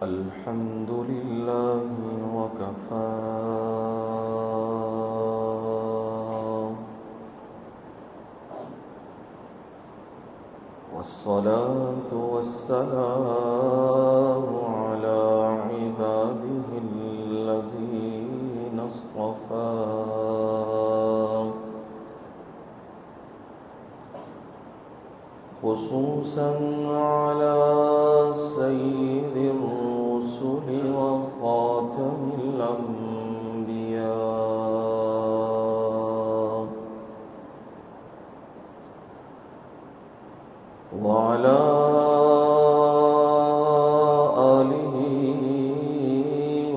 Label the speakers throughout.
Speaker 1: الحمد لله وكفى والصلاة والسلام على عباده الذين اصطفى خصوصا على سيد الرسل وخاتم الأنبياء وعلى آله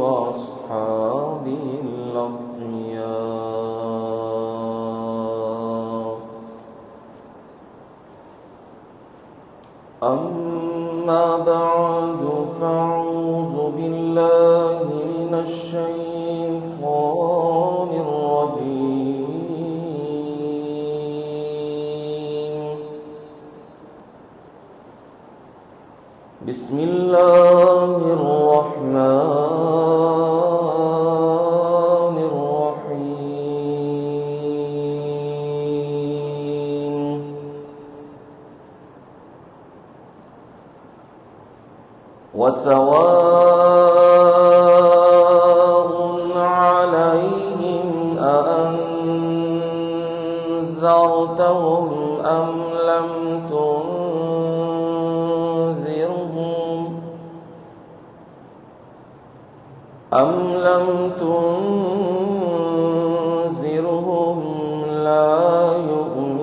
Speaker 1: وأصحابه الأتقياء. أما بعد فأعوذ بالله من الشيطان الرجيم. بسم الله الرحمن الرحيم. وسواء عليهم أأنذرتهم أم لم تنذرهم لا يؤمنون.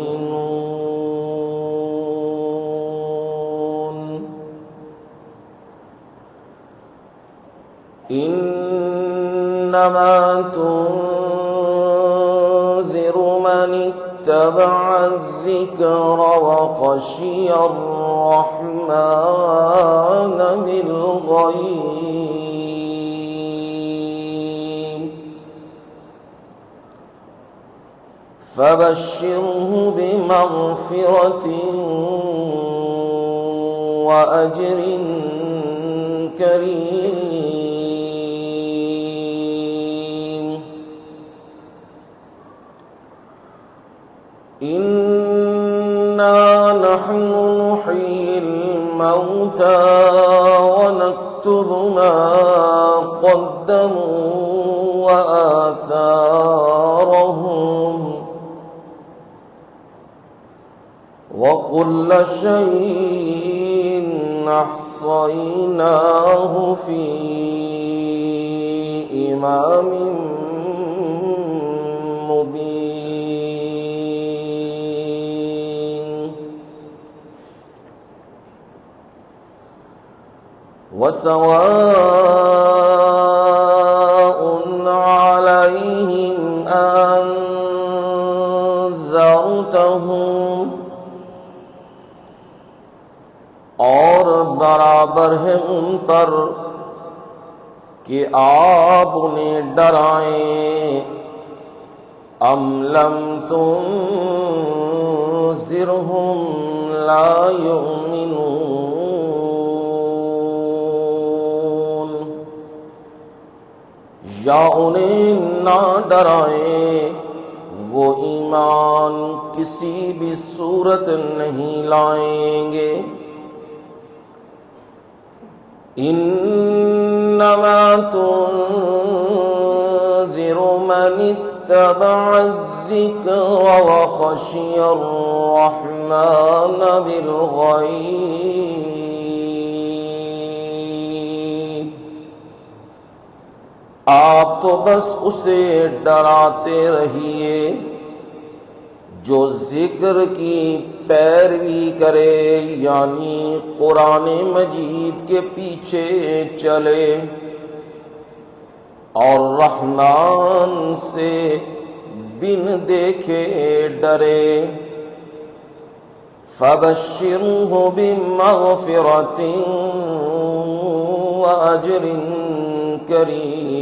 Speaker 1: إنما تنذر من اتبع الذكر وخشي الرحمن بالغيب فبشره بمغفرة وأجر كريم. إنا نحن نحيي الموتى ونكتب ما قدموا وآثارهم وكل شيء أحصيناه في إمام مبين. وسواء عليهم أنذرتهم اور برابر ہے ان پر کہ آپ انہیں ڈرائیں ام لم تنذرهم لا یؤمنون، یا انہیں نہ ڈرائیں وہ ایمان کسی بھی صورت نہیں لائیں گے. انما تنذر من اتبع الذکر وخشی الرحمن بالغیب. آپ تو بس اسے ڈراتے رہیے جو ذکر کی پیروی کرے، یعنی قرآن مجید کے پیچھے چلے اور رحمان سے بن دیکھے ڈرے. فبشرہ بمغفرۃ وأجر کریم.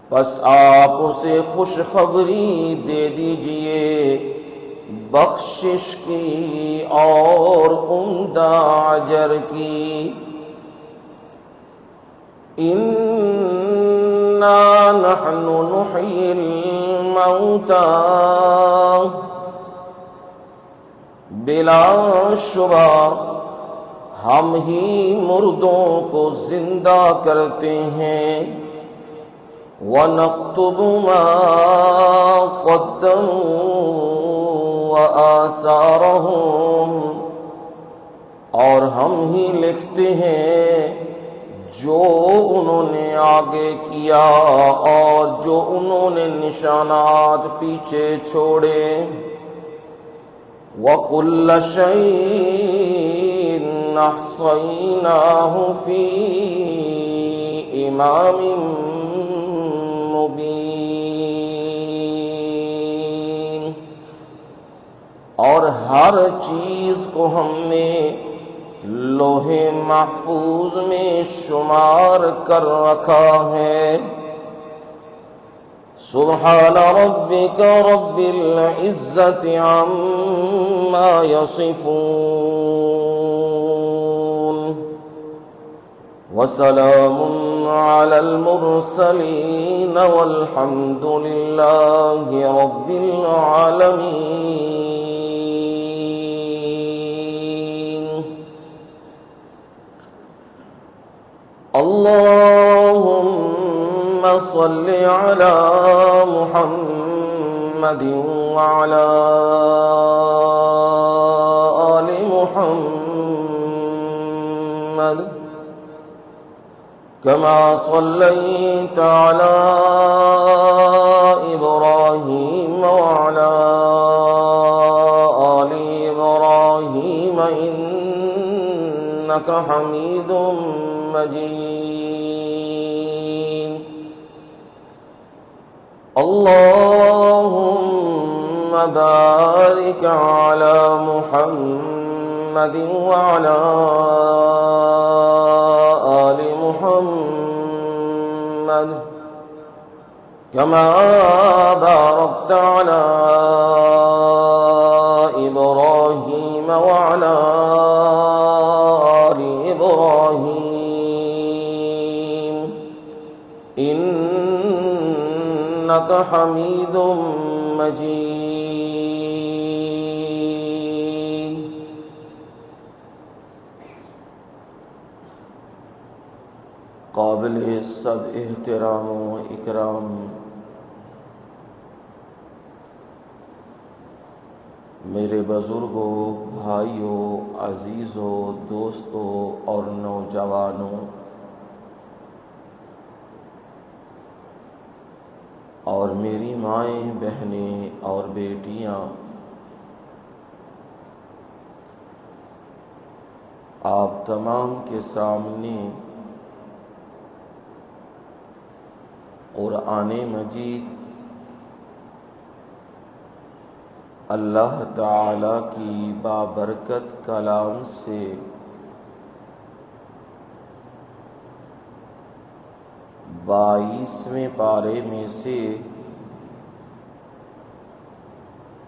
Speaker 1: پس آپ اسے خوشخبری دے دیجئے بخشش کی اور عمدہ اجر کی۔ انا نحن نحیی الموتى، بلا شبہ ہم ہی مردوں کو زندہ کرتے ہیں۔ وَنَكْتُبُ مَا قَدَّمُوا وَآثَارَهُمْ، اور ہم ہی لکھتے ہیں جو انہوں نے آگے کیا اور جو انہوں نے نشانات پیچھے چھوڑے۔ وَكُلَّ شَيْءٍ أَحْصَيْنَاهُ فِي إِمَامٍ مبین، اور ہر چیز کو ہم نے لوح محفوظ میں شمار کر رکھا ہے۔ سبحان ربک رب العزت عما یصفون، وسلام على المرسلين والحمد لله رب العالمين۔ اللهم صل على محمد وعلى آل محمد، كما صليت على إبراهيم وعلى آل إبراهيم إنك حميد مجيد۔ اللهم بارك على محمد وعلى آل محمد، كما باركت على إبراهيم وعلى آل إبراهيم إنك حميد مجيد۔ قابل سب احترام و اکرام میرے بزرگوں، بھائیوں، عزیزوں، دوستوں اور نوجوانوں اور میری مائیں، بہنیں اور بیٹیاں، آپ تمام کے سامنے قرآن مجید اللہ تعالی کی بابرکت کلام سے بائیسویں پارے میں سے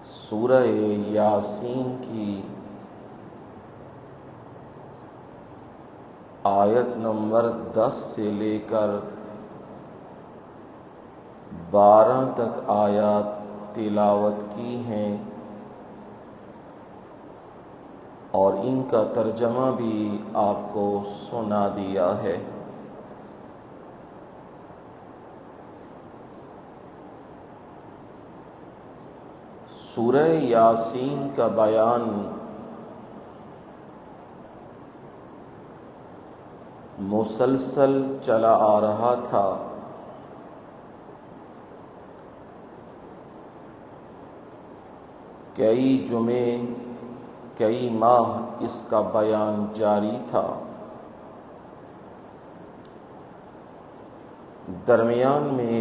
Speaker 1: سورہ یاسین کی آیت نمبر 10 سے لے کر 12 تک آیات تلاوت کی ہیں اور ان کا ترجمہ بھی آپ کو سنا دیا ہے۔ سورہ یاسین کا بیان مسلسل چلا آ رہا تھا۔ کئی جمعے، کئی ماہ اس کا بیان جاری تھا۔ درمیان میں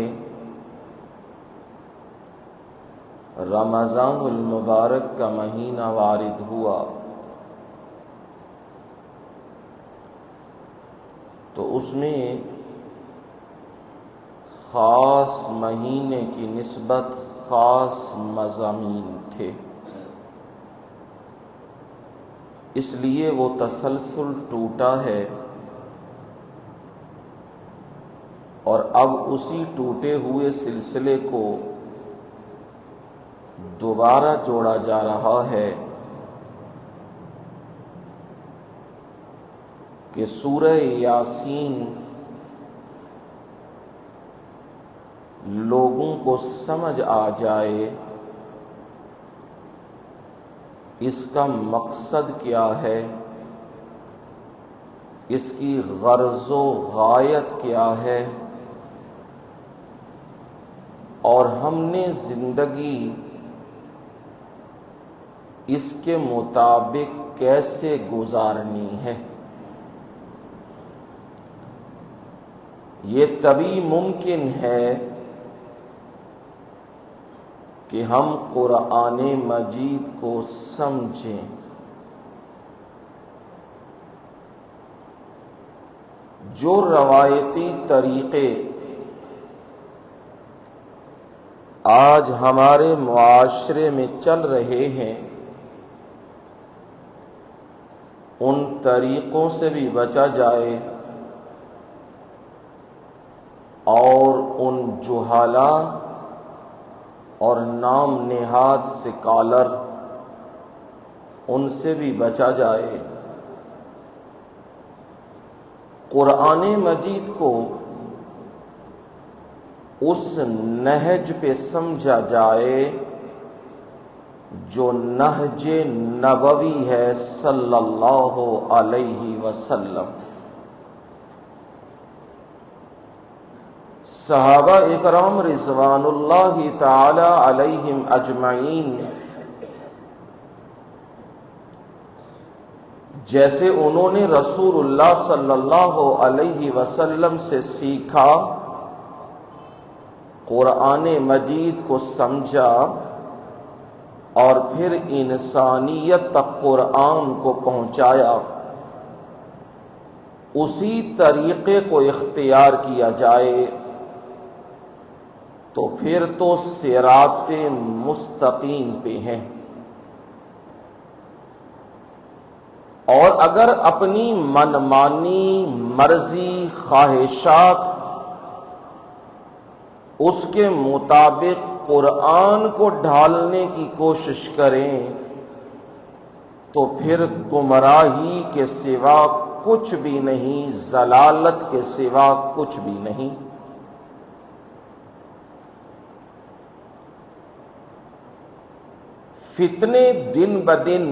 Speaker 1: رمضان المبارک کا مہینہ وارد ہوا تو اس میں خاص مہینے کی نسبت خاص مضامین تھے۔ اس لیے وہ تسلسل ٹوٹا ہے، اور اب اسی ٹوٹے ہوئے سلسلے کو دوبارہ جوڑا جا رہا ہے کہ سورہ یاسین لوگوں کو سمجھ آ جائے اس کا مقصد کیا ہے، اس کی غرض و غایت کیا ہے، اور ہم نے زندگی اس کے مطابق کیسے گزارنی ہے۔ یہ تبھی ممکن ہے کہ ہم قرآن مجید کو سمجھیں۔ جو روایتی طریقے آج ہمارے معاشرے میں چل رہے ہیں، ان طریقوں سے بھی بچا جائے، اور ان جہالا اور نام نہاد سکالر ان سے بھی بچا جائے۔ قرآن مجید کو اس نہج پہ سمجھا جائے جو نہج نبوی ہے صلی اللہ علیہ وسلم۔ صحابہ اکرام رضوان اللہ تعالی علیہم اجمعین جیسے انہوں نے رسول اللہ صلی اللہ علیہ وسلم سے سیکھا، قرآن مجید کو سمجھا، اور پھر انسانیت تک قرآن کو پہنچایا، اسی طریقے کو اختیار کیا جائے تو پھر تو صراط مستقیم پہ ہیں۔ اور اگر اپنی منمانی مرضی خواہشات اس کے مطابق قرآن کو ڈھالنے کی کوشش کریں تو پھر گمراہی کے سوا کچھ بھی نہیں، ضلالت کے سوا کچھ بھی نہیں۔ فتنے دن بدن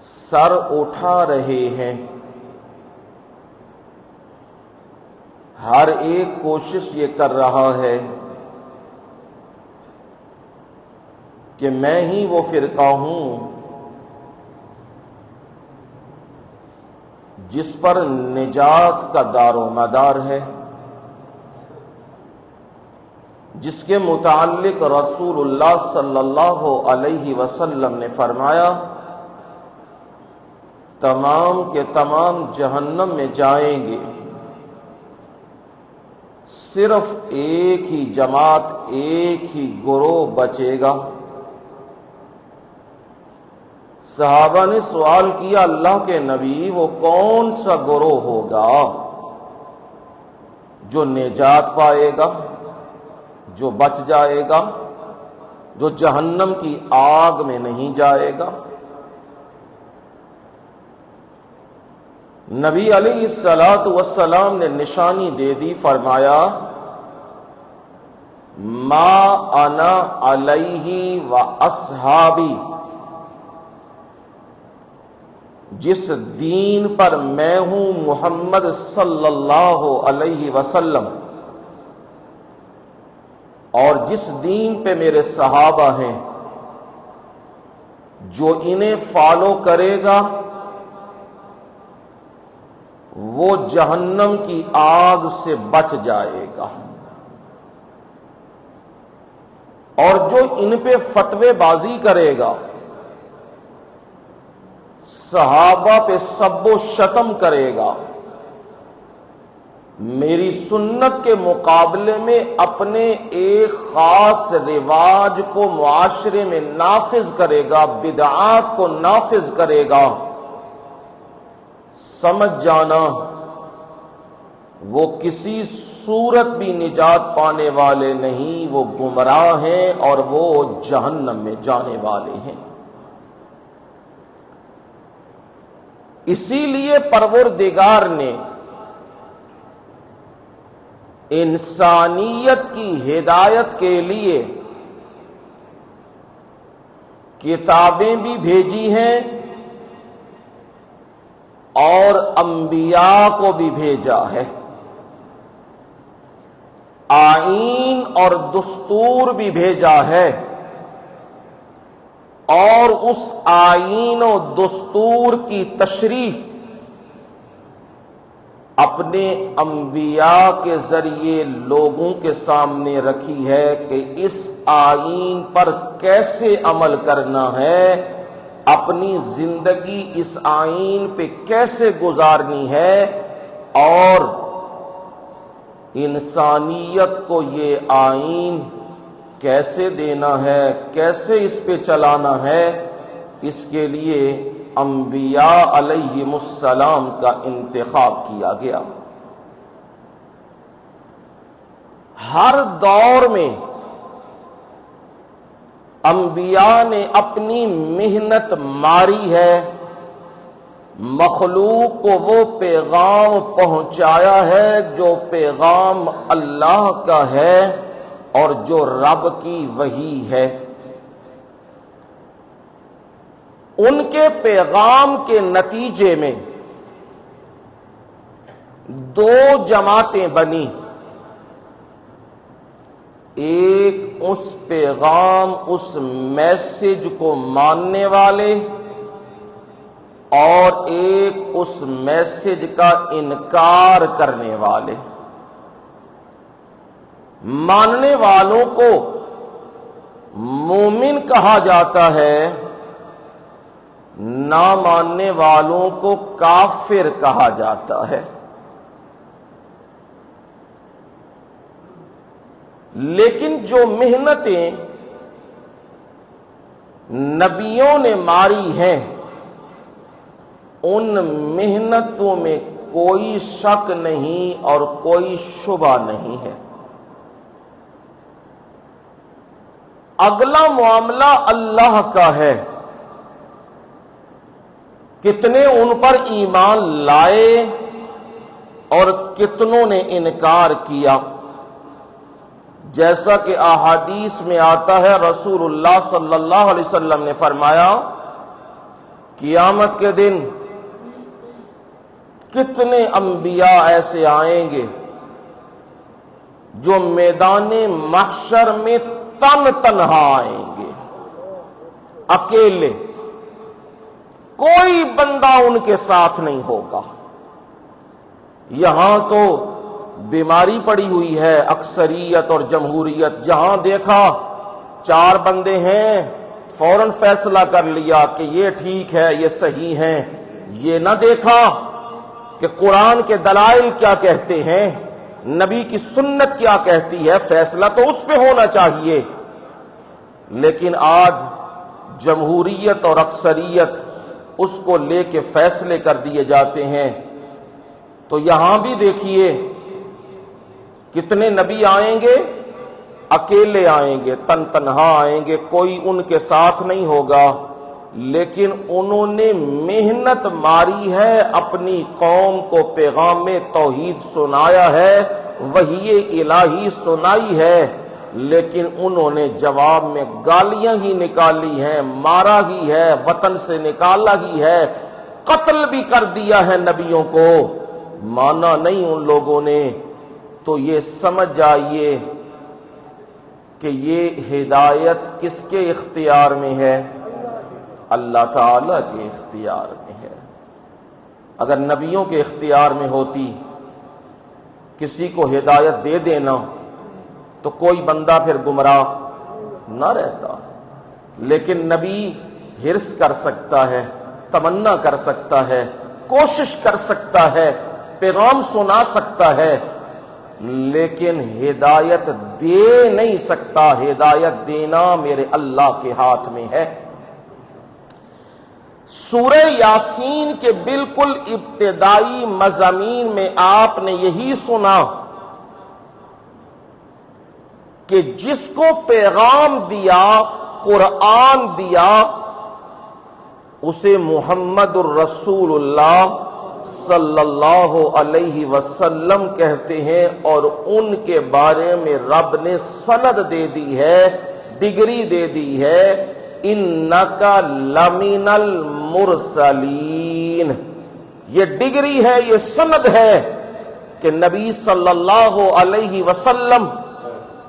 Speaker 1: سر اٹھا رہے ہیں، ہر ایک کوشش یہ کر رہا ہے کہ میں ہی وہ فرقہ ہوں جس پر نجات کا دار و مدار ہے، جس کے متعلق رسول اللہ صلی اللہ علیہ وسلم نے فرمایا تمام کے تمام جہنم میں جائیں گے، صرف ایک ہی جماعت، ایک ہی گروہ بچے گا۔ صحابہ نے سوال کیا، اللہ کے نبی وہ کون سا گروہ ہوگا جو نجات پائے گا، جو بچ جائے گا، جو جہنم کی آگ میں نہیں جائے گا؟ نبی علیہ الصلوۃ والسلام نے نشانی دے دی، فرمایا ما انا علیہ و اصحابی، جس دین پر میں ہوں محمد صلی اللہ علیہ وسلم، اور جس دین پہ میرے صحابہ ہیں، جو انہیں فالو کرے گا وہ جہنم کی آگ سے بچ جائے گا، اور جو ان پہ فتوے بازی کرے گا، صحابہ پہ سب و شتم کرے گا، میری سنت کے مقابلے میں اپنے ایک خاص رواج کو معاشرے میں نافذ کرے گا، بدعات کو نافذ کرے گا، سمجھ جانا وہ کسی صورت بھی نجات پانے والے نہیں، وہ گمراہ ہیں اور وہ جہنم میں جانے والے ہیں۔ اسی لیے پروردگار نے انسانیت کی ہدایت کے لیے کتابیں بھی بھیجی ہیں اور انبیاء کو بھی بھیجا ہے، آئین اور دستور بھی بھیجا ہے، اور اس آئین و دستور کی تشریح اپنے انبیاء کے ذریعے لوگوں کے سامنے رکھی ہے کہ اس آئین پر کیسے عمل کرنا ہے، اپنی زندگی اس آئین پہ کیسے گزارنی ہے، اور انسانیت کو یہ آئین کیسے دینا ہے، کیسے اس پہ چلانا ہے، اس کے لیے انبیاء علیہم السلام کا انتخاب کیا گیا۔ ہر دور میں انبیاء نے اپنی محنت ماری ہے، مخلوق کو وہ پیغام پہنچایا ہے جو پیغام اللہ کا ہے اور جو رب کی وحی ہے۔ ان کے پیغام کے نتیجے میں دو جماعتیں بنی، ایک اس پیغام، اس میسج کو ماننے والے، اور ایک اس میسج کا انکار کرنے والے۔ ماننے والوں کو مومن کہا جاتا ہے، نہ ماننے والوں کو کافر کہا جاتا ہے۔ لیکن جو محنتیں نبیوں نے ماری ہیں، ان محنتوں میں کوئی شک نہیں اور کوئی شبہ نہیں ہے۔ اگلا معاملہ اللہ کا ہے، کتنے ان پر ایمان لائے اور کتنوں نے انکار کیا۔ جیسا کہ احادیث میں آتا ہے، رسول اللہ صلی اللہ علیہ وسلم نے فرمایا، قیامت کے دن کتنے انبیاء ایسے آئیں گے جو میدان محشر میں تنہا آئیں گے، اکیلے، کوئی بندہ ان کے ساتھ نہیں ہوگا۔ یہاں تو بیماری پڑی ہوئی ہے اکثریت اور جمہوریت، جہاں دیکھا 4 بندے ہیں، فوراً فیصلہ کر لیا کہ یہ ٹھیک ہے، یہ صحیح ہیں، یہ نہ دیکھا کہ قرآن کے دلائل کیا کہتے ہیں، نبی کی سنت کیا کہتی ہے، فیصلہ تو اس پہ ہونا چاہیے۔ لیکن آج جمہوریت اور اکثریت اس کو لے کے فیصلے کر دیے جاتے ہیں۔ تو یہاں بھی دیکھیے کتنے نبی آئیں گے، اکیلے آئیں گے، تنہا آئیں گے، کوئی ان کے ساتھ نہیں ہوگا، لیکن انہوں نے محنت ماری ہے، اپنی قوم کو پیغام توحید سنایا ہے، وحی الہی سنائی ہے، لیکن انہوں نے جواب میں گالیاں ہی نکالی ہیں، مارا ہی ہے، وطن سے نکالا ہی ہے، قتل بھی کر دیا ہے نبیوں کو، مانا نہیں ان لوگوں نے۔ تو یہ سمجھ جائیے کہ یہ ہدایت کس کے اختیار میں ہے؟ اللہ تعالی کے اختیار میں ہے۔ اگر نبیوں کے اختیار میں ہوتی کسی کو ہدایت دے دینا تو کوئی بندہ پھر گمراہ نہ رہتا، لیکن نبی حرص کر سکتا ہے، تمنا کر سکتا ہے، کوشش کر سکتا ہے پیغام سنا سکتا ہے لیکن ہدایت دے نہیں سکتا. ہدایت دینا میرے اللہ کے ہاتھ میں ہے. سورہ یاسین کے بالکل ابتدائی مضامین میں آپ نے یہی سنا کہ جس کو پیغام دیا، قرآن دیا، اسے محمد الرسول اللہ صلی اللہ علیہ وسلم کہتے ہیں، اور ان کے بارے میں رب نے سند دے دی ہے، ڈگری دے دی ہے، انک لمن المرسلین. یہ ڈگری ہے، یہ سند ہے کہ نبی صلی اللہ علیہ وسلم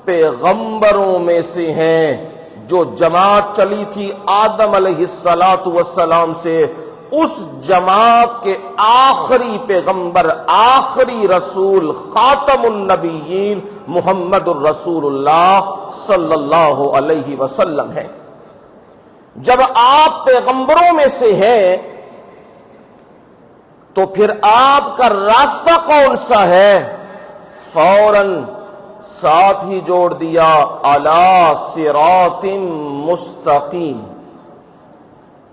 Speaker 1: پیغمبروں میں سے ہیں. جو جماعت چلی تھی آدم علیہ السلام سے، اس جماعت کے آخری پیغمبر، آخری رسول، خاتم النبیین محمد الرسول اللہ صلی اللہ علیہ وسلم ہے. جب آپ پیغمبروں میں سے ہیں تو پھر آپ کا راستہ کون سا ہے؟ فوراً ساتھ ہی جوڑ دیا، علی صراط مستقیم.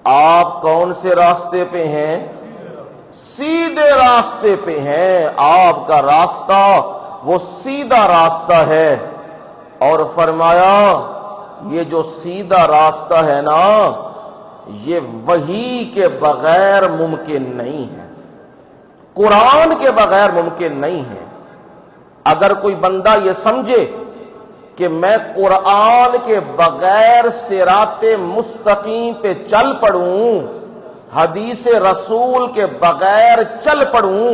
Speaker 1: آپ کون سے راستے پہ ہیں؟ سیدھے راستے پہ ہیں. آپ کا راستہ وہ سیدھا راستہ ہے. اور فرمایا یہ جو سیدھا راستہ ہے نا، یہ وحی کے بغیر ممکن نہیں ہے، قرآن کے بغیر ممکن نہیں ہے. اگر کوئی بندہ یہ سمجھے کہ میں قرآن کے بغیر صراط مستقیم پہ چل پڑوں، حدیث رسول کے بغیر چل پڑوں،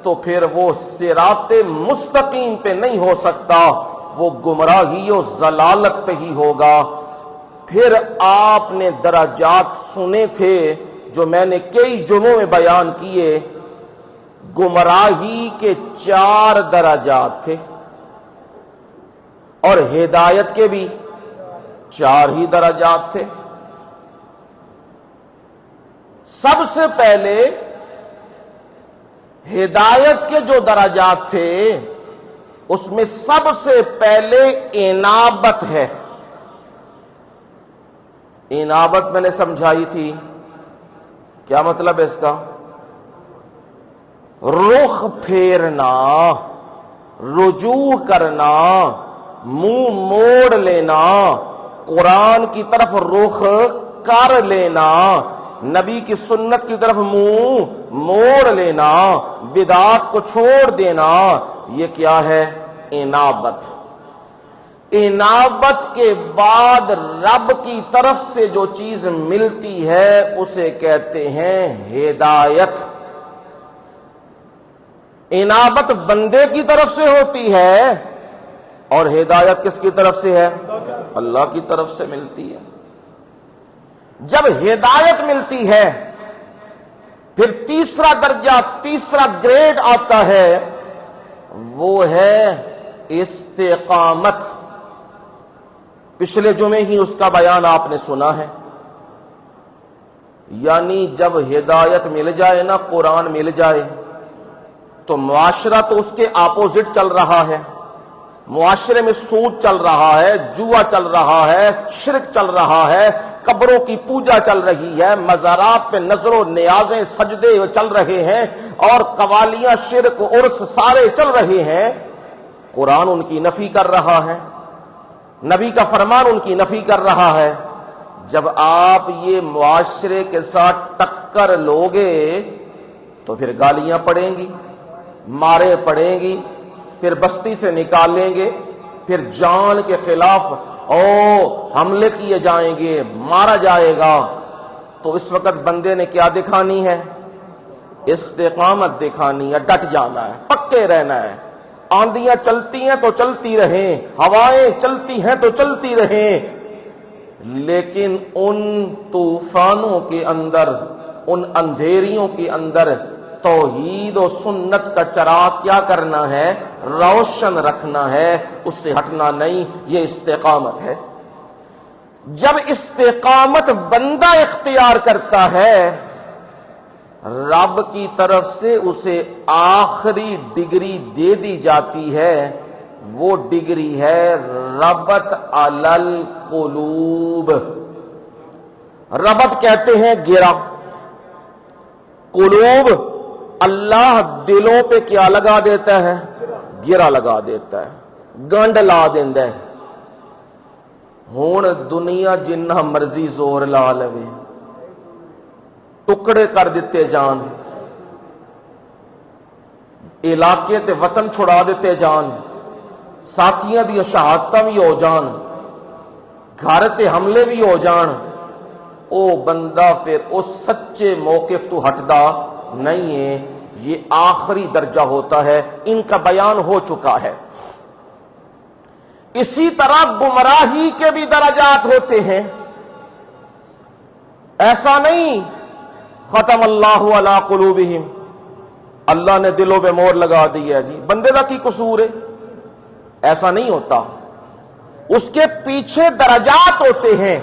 Speaker 1: تو پھر وہ صراط مستقیم پہ نہیں ہو سکتا، وہ گمراہی و ضلالت پہ ہی ہوگا. پھر آپ نے درجات سنے تھے جو میں نے کئی جمعوں میں بیان کیے. گمراہی کے 4 درجات تھے اور ہدایت کے بھی 4 ہی درجات تھے. سب سے پہلے ہدایت کے جو درجات تھے اس میں سب سے پہلے انابت ہے. انابت میں نے سمجھائی تھی، کیا مطلب ہے اس کا؟ رخ پھیرنا، رجوع کرنا، منہ موڑ لینا، قرآن کی طرف رخ کر لینا، نبی کی سنت کی طرف منہ موڑ لینا، بدعات کو چھوڑ دینا. یہ کیا ہے؟ انابت. انابت کے بعد رب کی طرف سے جو چیز ملتی ہے اسے کہتے ہیں ہدایت. انابت بندے کی طرف سے ہوتی ہے اور ہدایت کس کی طرف سے ہے؟ اللہ کی طرف سے ملتی ہے. جب ہدایت ملتی ہے پھر تیسرا درجہ، تیسرا گریڈ آتا ہے، وہ ہے استقامت. پچھلے جمعے ہی اس کا بیان آپ نے سنا ہے. یعنی جب ہدایت مل جائے نا، قرآن مل جائے، تو معاشرہ تو اس کے اپوزٹ چل رہا ہے. معاشرے میں سود چل رہا ہے، جوا چل رہا ہے، شرک چل رہا ہے، قبروں کی پوجا چل رہی ہے، مزارات پہ نظر و نیازیں سجدے چل رہے ہیں، اور قوالیاں، شرک، عرس سارے چل رہے ہیں. قرآن ان کی نفی کر رہا ہے، نبی کا فرمان ان کی نفی کر رہا ہے. جب آپ یہ معاشرے کے ساتھ ٹکر لوگے تو پھر گالیاں پڑیں گی، مارے پڑیں گی، پھر بستی سے نکالیں گے، پھر جان کے خلاف حملے کیے جائیں گے، مارا جائے گا. تو اس وقت بندے نے کیا دکھانی ہے؟ استقامت دکھانی ہے، ڈٹ جانا ہے، پکے رہنا ہے. آندیاں چلتی ہیں تو چلتی رہیں، ہوائیں چلتی ہیں تو چلتی رہیں، لیکن ان طوفانوں کے اندر، ان اندھیریوں کے اندر توحید و سنت کا چراغ کیا کرنا ہے؟ روشن رکھنا ہے، اس سے ہٹنا نہیں. یہ استقامت ہے. جب استقامت بندہ اختیار کرتا ہے رب کی طرف سے اسے آخری ڈگری دے دی جاتی ہے، وہ ڈگری ہے ربط علی القلوب۔ ربط کہتے ہیں گرا، قلوب اللہ دلوں پہ کیا لگا دیتا ہے؟ گرا لگا دیتا ہے، گنڈ لا دیندہ ہے۔ ہون دنیا جنہ مرضی زور لا لوے، ٹکڑے کر دیتے جان، علاقے تے وطن چھڑا دیتے جان، ساتھیاں دی شہادتاں بھی ہو جان، گھر تے حملے بھی ہو جان، او بندہ پھر اس سچے موقف تو ہٹدا نہیں ہے۔ یہ آخری درجہ ہوتا ہے، ان کا بیان ہو چکا ہے۔ اسی طرح گمراہی کے بھی درجات ہوتے ہیں۔ ایسا نہیں ختم اللہ علی قلوبہم، اللہ نے دلوں پہ مہر لگا دی ہے جی بندے دا کی قصور ہے، ایسا نہیں ہوتا۔ اس کے پیچھے درجات ہوتے ہیں۔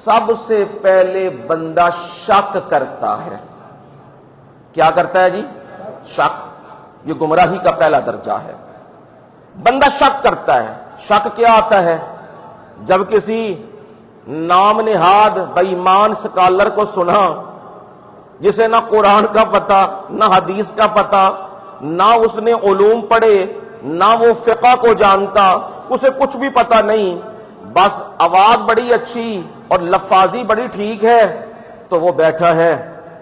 Speaker 1: سب سے پہلے بندہ شک کرتا ہے۔ کیا کرتا ہے جی؟ شک۔ یہ گمراہی کا پہلا درجہ ہے، بندہ شک کرتا ہے۔ شک کیا آتا ہے؟ جب کسی نام نہاد بے ایمان سکالر کو سنا، جسے نہ قرآن کا پتہ نہ حدیث کا پتہ، نہ اس نے علوم پڑھے نہ وہ فقہ کو جانتا، اسے کچھ بھی پتہ نہیں، بس آواز بڑی اچھی اور لفاظی بڑی ٹھیک ہے، تو وہ بیٹھا ہے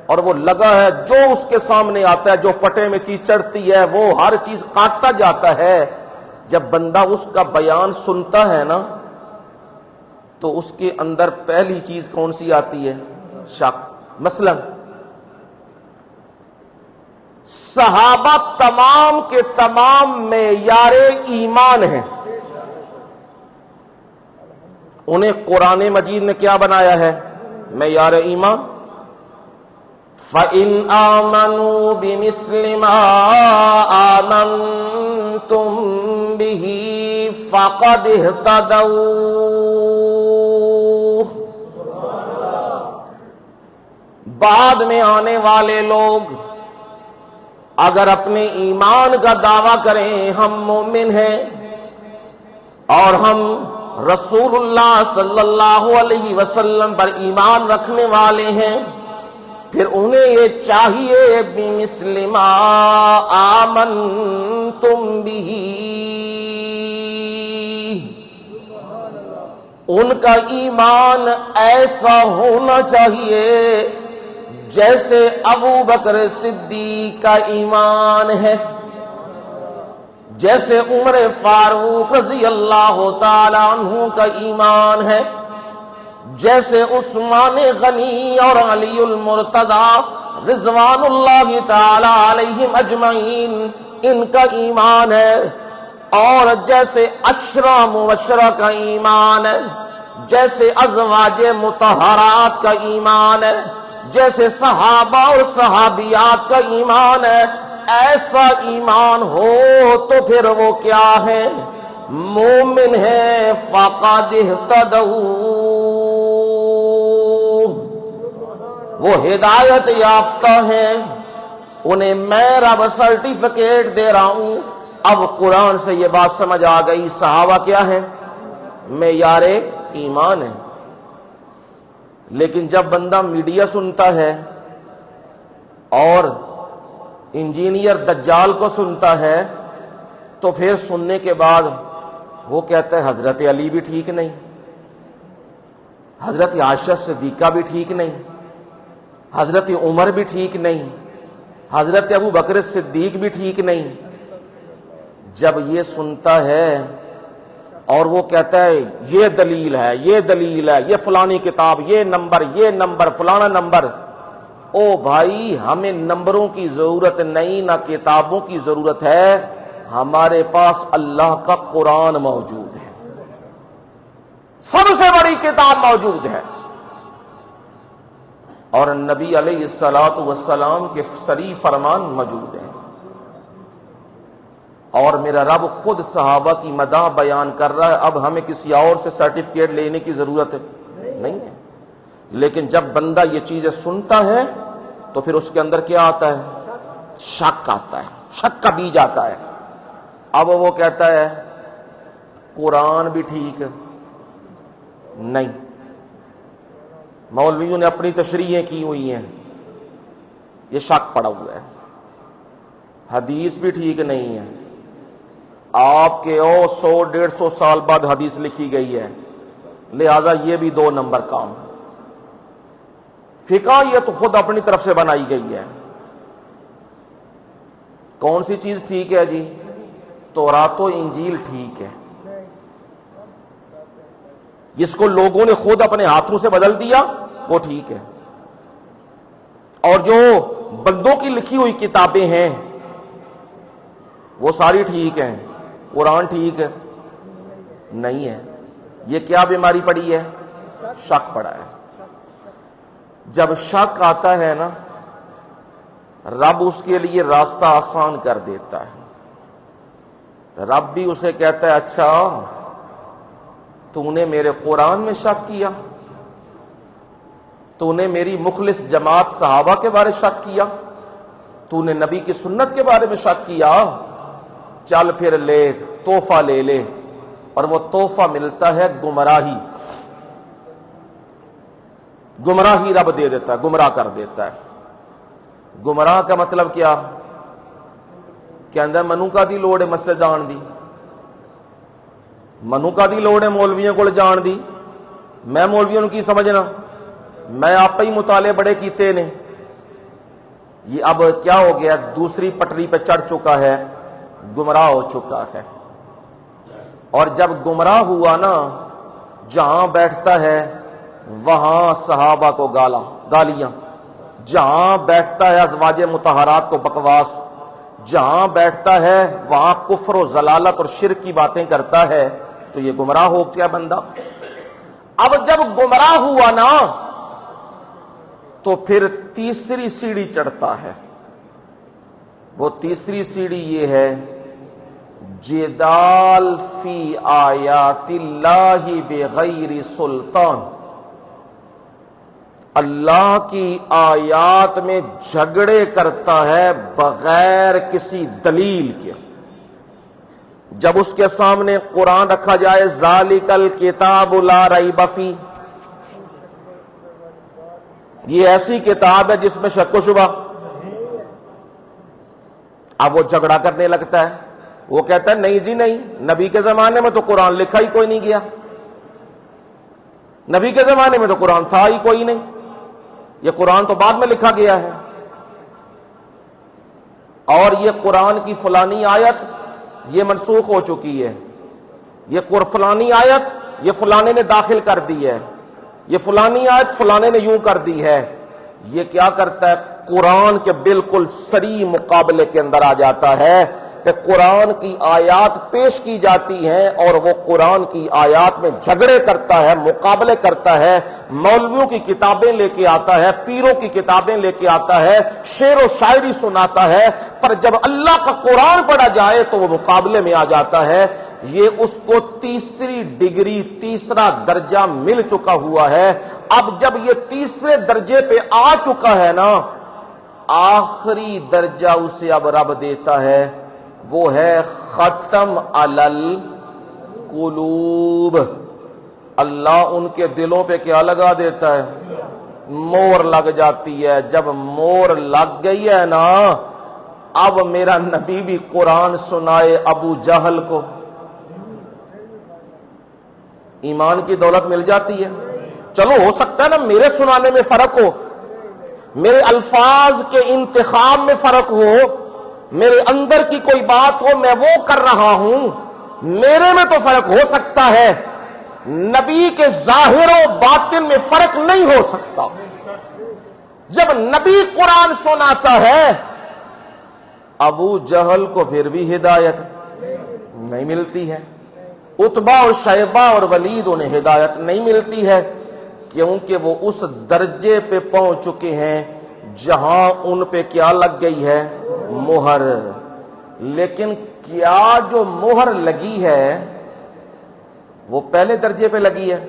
Speaker 1: اور وہ لگا ہے جو اس کے سامنے آتا ہے، جو پٹے میں چیز چڑھتی ہے وہ ہر چیز کاٹتا جاتا ہے۔ جب بندہ اس کا بیان سنتا ہے نا تو اس کے اندر پہلی چیز کون سی آتی ہے؟ شک۔ مثلا صحابہ تمام کے تمام معیار ایمان ہیں، انہیں قرآن مجید نے کیا بنایا ہے؟ معیار ایمان۔ فَإِنْ آمَنُوا بِمِثْلِ مَا آمَنْتُمْ بِهِ فَقَدْ اهْتَدَوْا۔ بعد میں آنے والے لوگ اگر اپنے ایمان کا دعویٰ کریں ہم مومن ہیں اور ہم رسول اللہ صلی اللہ علیہ وسلم پر ایمان رکھنے والے ہیں، پھر انہیں یہ چاہیے بِمِثْلِ مَا آمَنْتُمْ بِهِ، ان کا ایمان ایسا ہونا چاہیے جیسے ابو بکر صدیق کا ایمان ہے، جیسے عمر فاروق رضی اللہ تعالی عنہ کا ایمان ہے، جیسے عثمان غنی اور علی المرتضی رضوان اللہ تعالی علیہم اجمعین ان کا ایمان ہے، اور جیسے عشرہ مبشرہ کا ایمان ہے، جیسے ازواج مطہرات کا ایمان ہے، جیسے صحابہ اور صحابیات کا ایمان ہے، ایسا ایمان ہو تو پھر وہ کیا ہے؟ مومن ہے۔ فقد اہتدوا، وہ ہدایت یافتہ ہیں، انہیں میں رب سرٹیفکیٹ دے رہا ہوں۔ اب قرآن سے یہ بات سمجھ آ گئی، صحابہ کیا ہے؟ معیار ایمان ہے۔ لیکن جب بندہ میڈیا سنتا ہے اور انجینئر دجال کو سنتا ہے تو پھر سننے کے بعد وہ کہتا ہے حضرت علی بھی ٹھیک نہیں، حضرت عائشہ صدیقہ بھی ٹھیک نہیں، حضرت عمر بھی ٹھیک نہیں، حضرت ابو بکر صدیق بھی ٹھیک نہیں۔ جب یہ سنتا ہے اور وہ کہتا ہے یہ دلیل ہے، یہ دلیل ہے، یہ فلانی کتاب، یہ نمبر فلانا نمبر، او بھائی ہمیں نمبروں کی ضرورت نہیں، نہ کتابوں کی ضرورت ہے، ہمارے پاس اللہ کا قرآن موجود ہے، سب سے بڑی کتاب موجود ہے، اور نبی علیہ السلام کے صریح فرمان موجود ہیں، اور میرا رب خود صحابہ کی مدح بیان کر رہا ہے۔ اب ہمیں کسی اور سے سرٹیفکیٹ لینے کی ضرورت نہیں ہے۔ لیکن جب بندہ یہ چیزیں سنتا ہے تو پھر اس کے اندر کیا آتا ہے؟ شک آتا ہے، شک کا بیج آتا ہے۔ اب وہ کہتا ہے قرآن بھی ٹھیک نہیں، مولویوں نے اپنی تشریحیں کی ہوئی ہیں، یہ شک پڑا ہوا ہے، حدیث بھی ٹھیک نہیں ہے، آپ کے 100-150 سال بعد حدیث لکھی گئی ہے، لہذا یہ بھی 2 نمبر کام۔ فقہ یہ تو خود اپنی طرف سے بنائی گئی ہے۔ کون سی چیز ٹھیک ہے جی؟ تورات و انجیل ٹھیک ہے، جس کو لوگوں نے خود اپنے ہاتھوں سے بدل دیا وہ ٹھیک ہے، اور جو بندوں کی لکھی ہوئی کتابیں ہیں وہ ساری ٹھیک ہیں، قرآن ٹھیک نہیں ہے۔ یہ کیا بیماری پڑی ہے؟ شک پڑا ہے۔ جب شک آتا ہے نا، رب اس کے لیے راستہ آسان کر دیتا ہے۔ رب بھی اسے کہتا ہے اچھا تو نے میرے قرآن میں شک کیا، تو نے میری مخلص جماعت صحابہ کے بارے شک کیا، تو نے نبی کی سنت کے بارے میں شک کیا، چل پھر لے تحفہ لے لے، اور وہ تحفہ ملتا ہے گمراہی۔ گمراہی رب دے دیتا ہے، گمراہ کر دیتا ہے۔ گمراہ کا مطلب کیا؟ کہندا منو کا دی لوڑ ہے مسجد جان دی، منو کا دی لوڑ ہے مولویوں کو جان دی، میں مولویوں کی سمجھنا، میں آپ ہی مطالعے بڑے کیتے نے۔ یہ اب کیا ہو گیا؟ دوسری پٹری پہ چڑھ چکا ہے، گمراہ ہو چکا ہے۔ اور جب گمراہ ہوا نا، جہاں بیٹھتا ہے وہاں صحابہ کو گالیاں، جہاں بیٹھتا ہے ازواج مطہرات کو بکواس، جہاں بیٹھتا ہے وہاں کفر و ضلالت اور شرک کی باتیں کرتا ہے، تو یہ گمراہ ہو گیا بندہ۔ اب جب گمراہ ہوا نا تو پھر تیسری سیڑھی چڑھتا ہے۔ وہ تیسری سیڑھی یہ ہے جدال فی آیات اللہ بغیر سلطان، اللہ کی آیات میں جھگڑے کرتا ہے بغیر کسی دلیل کے۔ جب اس کے سامنے قرآن رکھا جائے ذالک الکتاب لا ریب فیہ، یہ ایسی کتاب ہے جس میں شک و شبہ، اب وہ جھگڑا کرنے لگتا ہے۔ وہ کہتا ہے نہیں جی نہیں، نبی کے زمانے میں تو قرآن لکھا ہی کوئی نہیں گیا، نبی کے زمانے میں تو قرآن تھا ہی کوئی نہیں، یہ قرآن تو بعد میں لکھا گیا ہے، اور یہ قرآن کی فلانی آیت یہ منسوخ ہو چکی ہے، یہ فلانی آیت یہ فلانے نے داخل کر دی ہے، یہ فلانی آیت فلانے نے یوں کر دی ہے۔ یہ کیا کرتا ہے؟ قرآن کے بالکل صریح مقابلے کے اندر آ جاتا ہے کہ قرآن کی آیات پیش کی جاتی ہیں اور وہ قرآن کی آیات میں جھگڑے کرتا ہے، مقابلے کرتا ہے، مولویوں کی کتابیں لے کے آتا ہے، پیروں کی کتابیں لے کے آتا ہے، شعر و شاعری سناتا ہے، پر جب اللہ کا قرآن پڑھا جائے تو وہ مقابلے میں آ جاتا ہے۔ یہ اس کو تیسری ڈگری، تیسرا درجہ مل چکا ہوا ہے۔ اب جب یہ تیسرے درجے پہ آ چکا ہے نا، آخری درجہ اسے اب رب دیتا ہے، وہ ہے ختم علی القلوب۔ اللہ ان کے دلوں پہ کیا لگا دیتا ہے؟ مور لگ جاتی ہے۔ جب مور لگ گئی ہے نا، اب میرا نبی بھی قرآن سنائے ابو جہل کو، ایمان کی دولت مل جاتی ہے۔ چلو ہو سکتا ہے نا میرے سنانے میں فرق ہو، میرے الفاظ کے انتخاب میں فرق ہو، میرے اندر کی کوئی بات ہو، میں وہ کر رہا ہوں، میرے میں تو فرق ہو سکتا ہے، نبی کے ظاہر و باطن میں فرق نہیں ہو سکتا۔ جب نبی قرآن سناتا ہے، ابو جہل کو پھر بھی ہدایت نہیں ملتی ہے، عتبہ اور شیبہ اور ولید انہیں ہدایت نہیں ملتی ہے، کیونکہ وہ اس درجے پہ پہنچ چکے ہیں جہاں ان پہ کیا لگ گئی ہے؟ مہر۔ لیکن کیا جو مہر لگی ہے وہ پہلے درجے پہ لگی ہے؟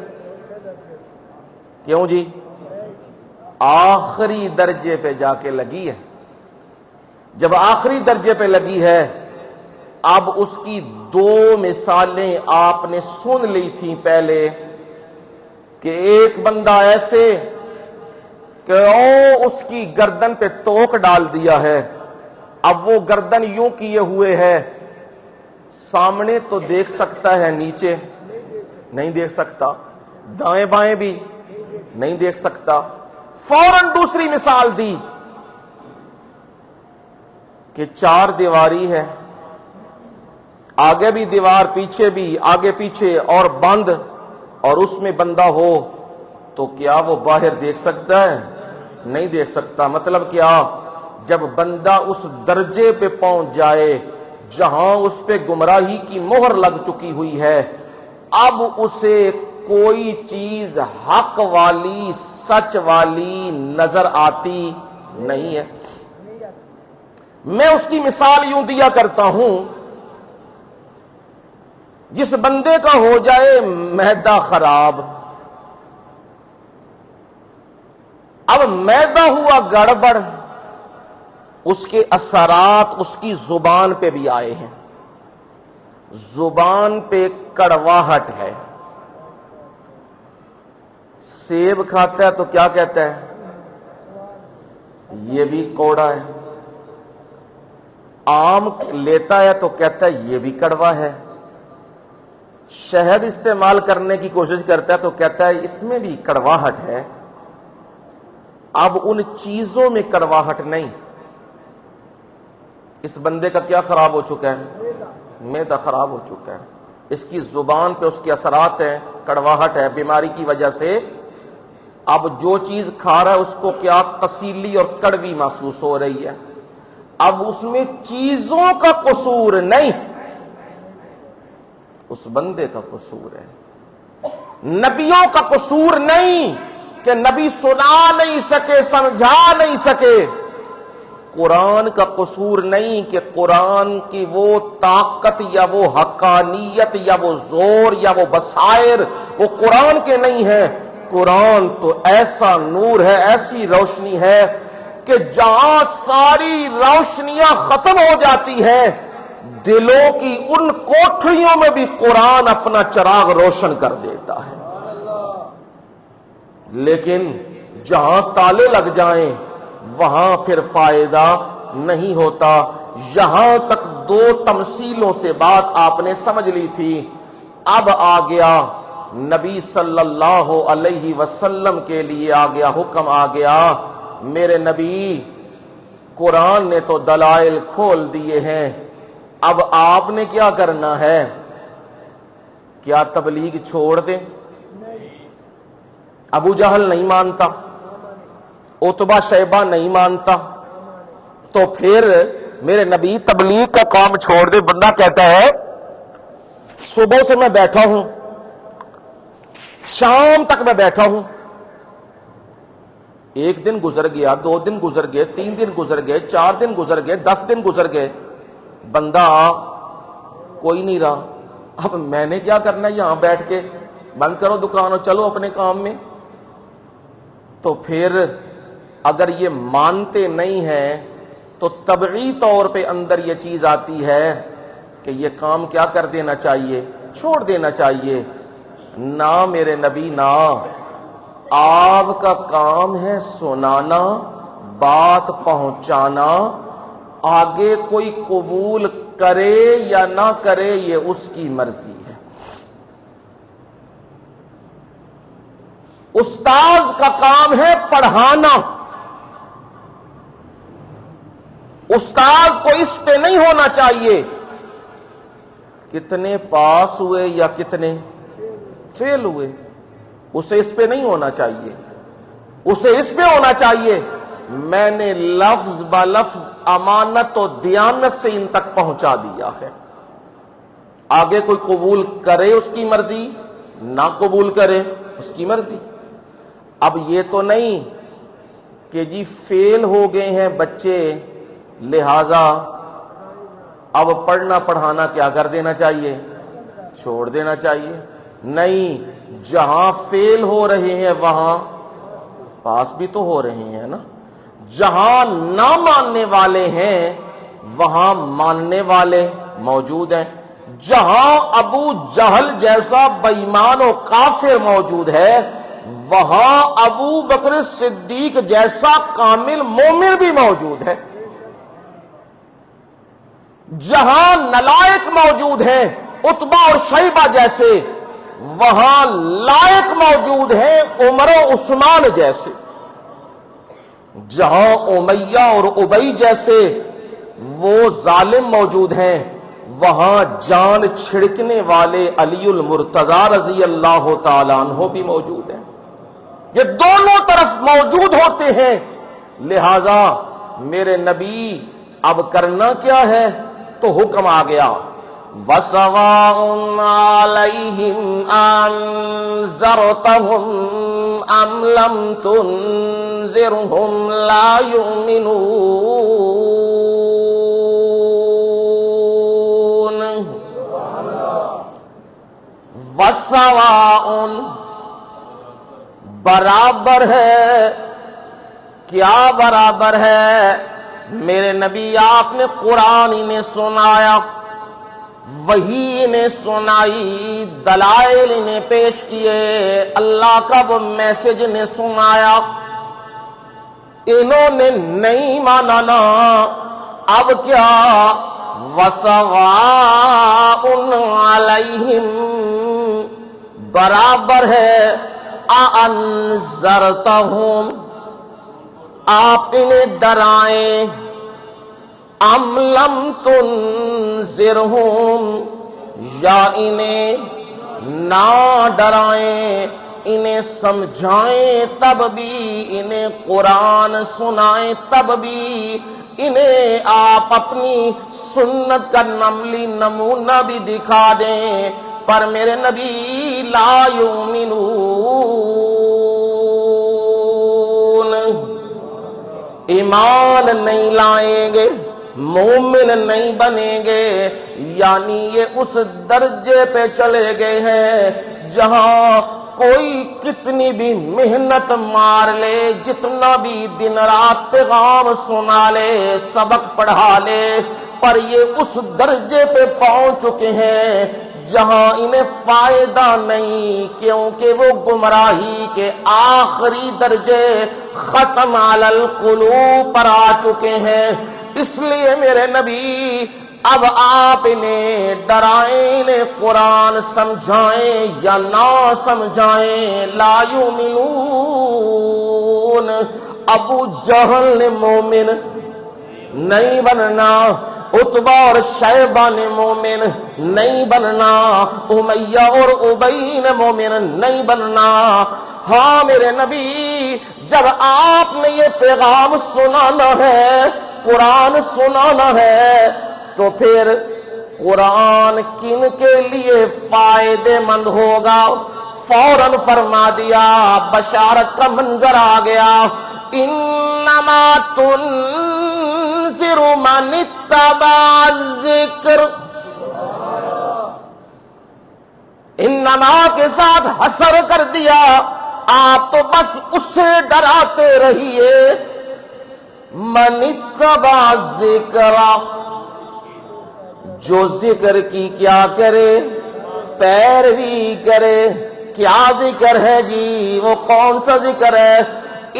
Speaker 1: کیوں جی؟ آخری درجے پہ جا کے لگی ہے. جب آخری درجے پہ لگی ہے، اب اس کی دو مثالیں آپ نے سن لی تھیں پہلے کہ ایک بندہ ایسے کہ اس کی گردن پہ توک ڈال دیا ہے، اب وہ گردن یوں کیے ہوئے ہے، سامنے تو دیکھ سکتا ہے، نیچے نہیں دیکھ سکتا، دائیں بائیں بھی نہیں دیکھ سکتا. فوراً دوسری مثال دی کہ چار دیواری ہے، آگے بھی دیوار، پیچھے بھی، آگے پیچھے اور بند، اور اس میں بندہ ہو تو کیا وہ باہر دیکھ سکتا ہے؟ نہیں دیکھ سکتا. مطلب کیا؟ جب بندہ اس درجے پہ پہنچ جائے جہاں اس پہ گمراہی کی مہر لگ چکی ہوئی ہے، اب اسے کوئی چیز حق والی، سچ والی نظر آتی نہیں ہے. میں اس کی مثال یوں دیا کرتا ہوں، جس بندے کا ہو جائے معدہ خراب، اب معدہ ہوا گڑبڑ، اس کے اثرات اس کی زبان پہ بھی آئے ہیں. زبان پہ کڑواہٹ ہے. سیب کھاتا ہے تو کیا کہتا ہے؟ یہ بھی کوڑا ہے. آم لیتا ہے تو کہتا ہے یہ بھی کڑوا ہے. شہد استعمال کرنے کی کوشش کرتا ہے تو کہتا ہے اس میں بھی کڑواہٹ ہے. اب ان چیزوں میں کڑواہٹ نہیں. اس بندے کا کیا خراب ہو چکا ہے؟ معدہ خراب ہو چکا ہے. اس کی زبان پہ اس کے اثرات ہیں، کڑواہٹ ہے بیماری کی وجہ سے. اب جو چیز کھا رہا ہے اس کو کیا کسیلی اور کڑوی محسوس ہو رہی ہے. اب اس میں چیزوں کا قصور نہیں، اس بندے کا قصور ہے. نبیوں کا قصور نہیں کہ نبی سنا نہیں سکے، سمجھا نہیں سکے. قرآن کا قصور نہیں کہ قرآن کی وہ طاقت یا وہ حقانیت یا وہ زور یا وہ بصائر وہ قرآن کے نہیں ہے. قرآن تو ایسا نور ہے، ایسی روشنی ہے کہ جہاں ساری روشنیاں ختم ہو جاتی ہیں، دلوں کی ان کوٹھریوں میں بھی قرآن اپنا چراغ روشن کر دیتا ہے. لیکن جہاں تالے لگ جائیں وہاں پھر فائدہ نہیں ہوتا. یہاں تک دو تمثیلوں سے بات آپ نے سمجھ لی تھی. اب آ گیا نبی صلی اللہ علیہ وسلم کے لیے آ گیا حکم، آ گیا میرے نبی قرآن نے تو دلائل کھول دیے ہیں، اب آپ نے کیا کرنا ہے؟ کیا تبلیغ چھوڑ دیں؟ ابو جہل نہیں مانتا، عتبہ شیبہ نہیں مانتا، تو پھر میرے نبی تبلیغ کا کام چھوڑ دے. بندہ کہتا ہے صبح سے میں بیٹھا ہوں، شام تک میں بیٹھا ہوں، ایک دن گزر گیا، 2 دن گزر گئے، 3 دن گزر گئے، 4 دن گزر گئے، 10 دن گزر گئے، بندہ کوئی نہیں رہا. اب میں نے کیا کرنا ہے؟ یہاں بیٹھ کے بند کرو دکان اور چلو اپنے کام میں. تو پھر اگر یہ مانتے نہیں ہیں تو طبعی طور پہ اندر یہ چیز آتی ہے کہ یہ کام کیا کر دینا چاہیے؟ چھوڑ دینا چاہیے. نہ میرے نبی، نہ. آپ کا کام ہے سنانا، بات پہنچانا. آگے کوئی قبول کرے یا نہ کرے یہ اس کی مرضی ہے. استاذ کا کام ہے پڑھانا. استاذ کو اس پہ نہیں ہونا چاہیے کتنے پاس ہوئے یا کتنے فیل ہوئے، اسے اس پہ نہیں ہونا چاہیے. اسے اس پہ ہونا چاہیے میں نے لفظ بلفظ امانت و دیانت سے ان تک پہنچا دیا ہے. آگے کوئی قبول کرے اس کی مرضی، نہ قبول کرے اس کی مرضی. اب یہ تو نہیں کہ جی فیل ہو گئے ہیں بچے لہذا اب پڑھنا پڑھانا کیا کر دینا چاہیے؟ چھوڑ دینا چاہیے. نہیں، جہاں فیل ہو رہے ہیں وہاں پاس بھی تو ہو رہے ہیں نا. جہاں نہ ماننے والے ہیں وہاں ماننے والے موجود ہیں. جہاں ابو جہل جیسا بے ایمان و کافر موجود ہے وہاں ابو بکر صدیق جیسا کامل مومن بھی موجود ہے. جہاں نلائق موجود ہیں عتبہ اور شیبہ جیسے وہاں لائق موجود ہیں عمر و عثمان جیسے. جہاں امیہ اور ابی جیسے وہ ظالم موجود ہیں وہاں جان چھڑکنے والے علی المرتضی رضی اللہ تعالیٰ عنہ بھی موجود ہیں. یہ دونوں طرف موجود ہوتے ہیں. لہذا میرے نبی اب کرنا کیا ہے؟ تو حکم آ گیا وَسَوَاءٌ عَلَيْهِمْ أَنذَرْتَهُمْ أَمْ لَمْ تُنذِرْهُمْ لَا يُؤْمِنُونَ. وَسَوَاءٌ برابر ہے. کیا برابر ہے؟ میرے نبی آپ نے قرآن انہیں سنایا، وحی انہیں سنائی، دلائل انہیں پیش کیے، اللہ کا وہ میسج انہیں سنایا، انہوں نے نہیں مانا نا. اب کیا وَسَوَاءٌ عَلَيْهِمْ برابر ہے أَأَنذَرْتَهُمْ آپ انہیں ڈرائیں ام لم تنذرہم یا انہیں نہ ڈرائیں، انہیں سمجھائیں تب بھی، انہیں قرآن سنائیں تب بھی، انہیں آپ اپنی سنت کا عملی نمونہ بھی دکھا دیں، پر میرے نبی لا یؤمنون ایمان نہیں لائیں گے، مومن نہیں بنیں گے. یعنی یہ اس درجے پہ چلے گئے ہیں جہاں کوئی کتنی بھی محنت مار لے، جتنا بھی دن رات پیغام سنا لے، سبق پڑھا لے، پر یہ اس درجے پہ پہنچ چکے ہیں جہاں انہیں فائدہ نہیں، کیونکہ وہ گمراہی کے آخری درجے ختم علی القلوب پر آ چکے ہیں. اس لیے میرے نبی اب آپ انہیں ڈرائیں، انہیں قرآن سمجھائیں یا نہ سمجھائیں، لا یؤمنون. ابو جہل نے مومن نہیں بننا، عتبہ اور شیبہ نے مومن نہیں بننا، امیہ اور ابی نے مومن نہیں بننا. ہاں میرے نبی جب آپ نے یہ پیغام سنانا ہے، قرآن سنانا ہے، تو پھر قرآن کن کے لیے فائدے مند ہوگا؟ فوراً فرما دیا، بشارت کا منظر آ گیا، انما تنذر من اتبع الذکر. انما کے ساتھ حصر کر دیا، آپ تو بس اس سے ڈراتے رہیے. من اتبع الذکر جو ذکر کی کیا کرے؟ پیروی کرے. کیا ذکر ہے جی؟ وہ کون سا ذکر ہے؟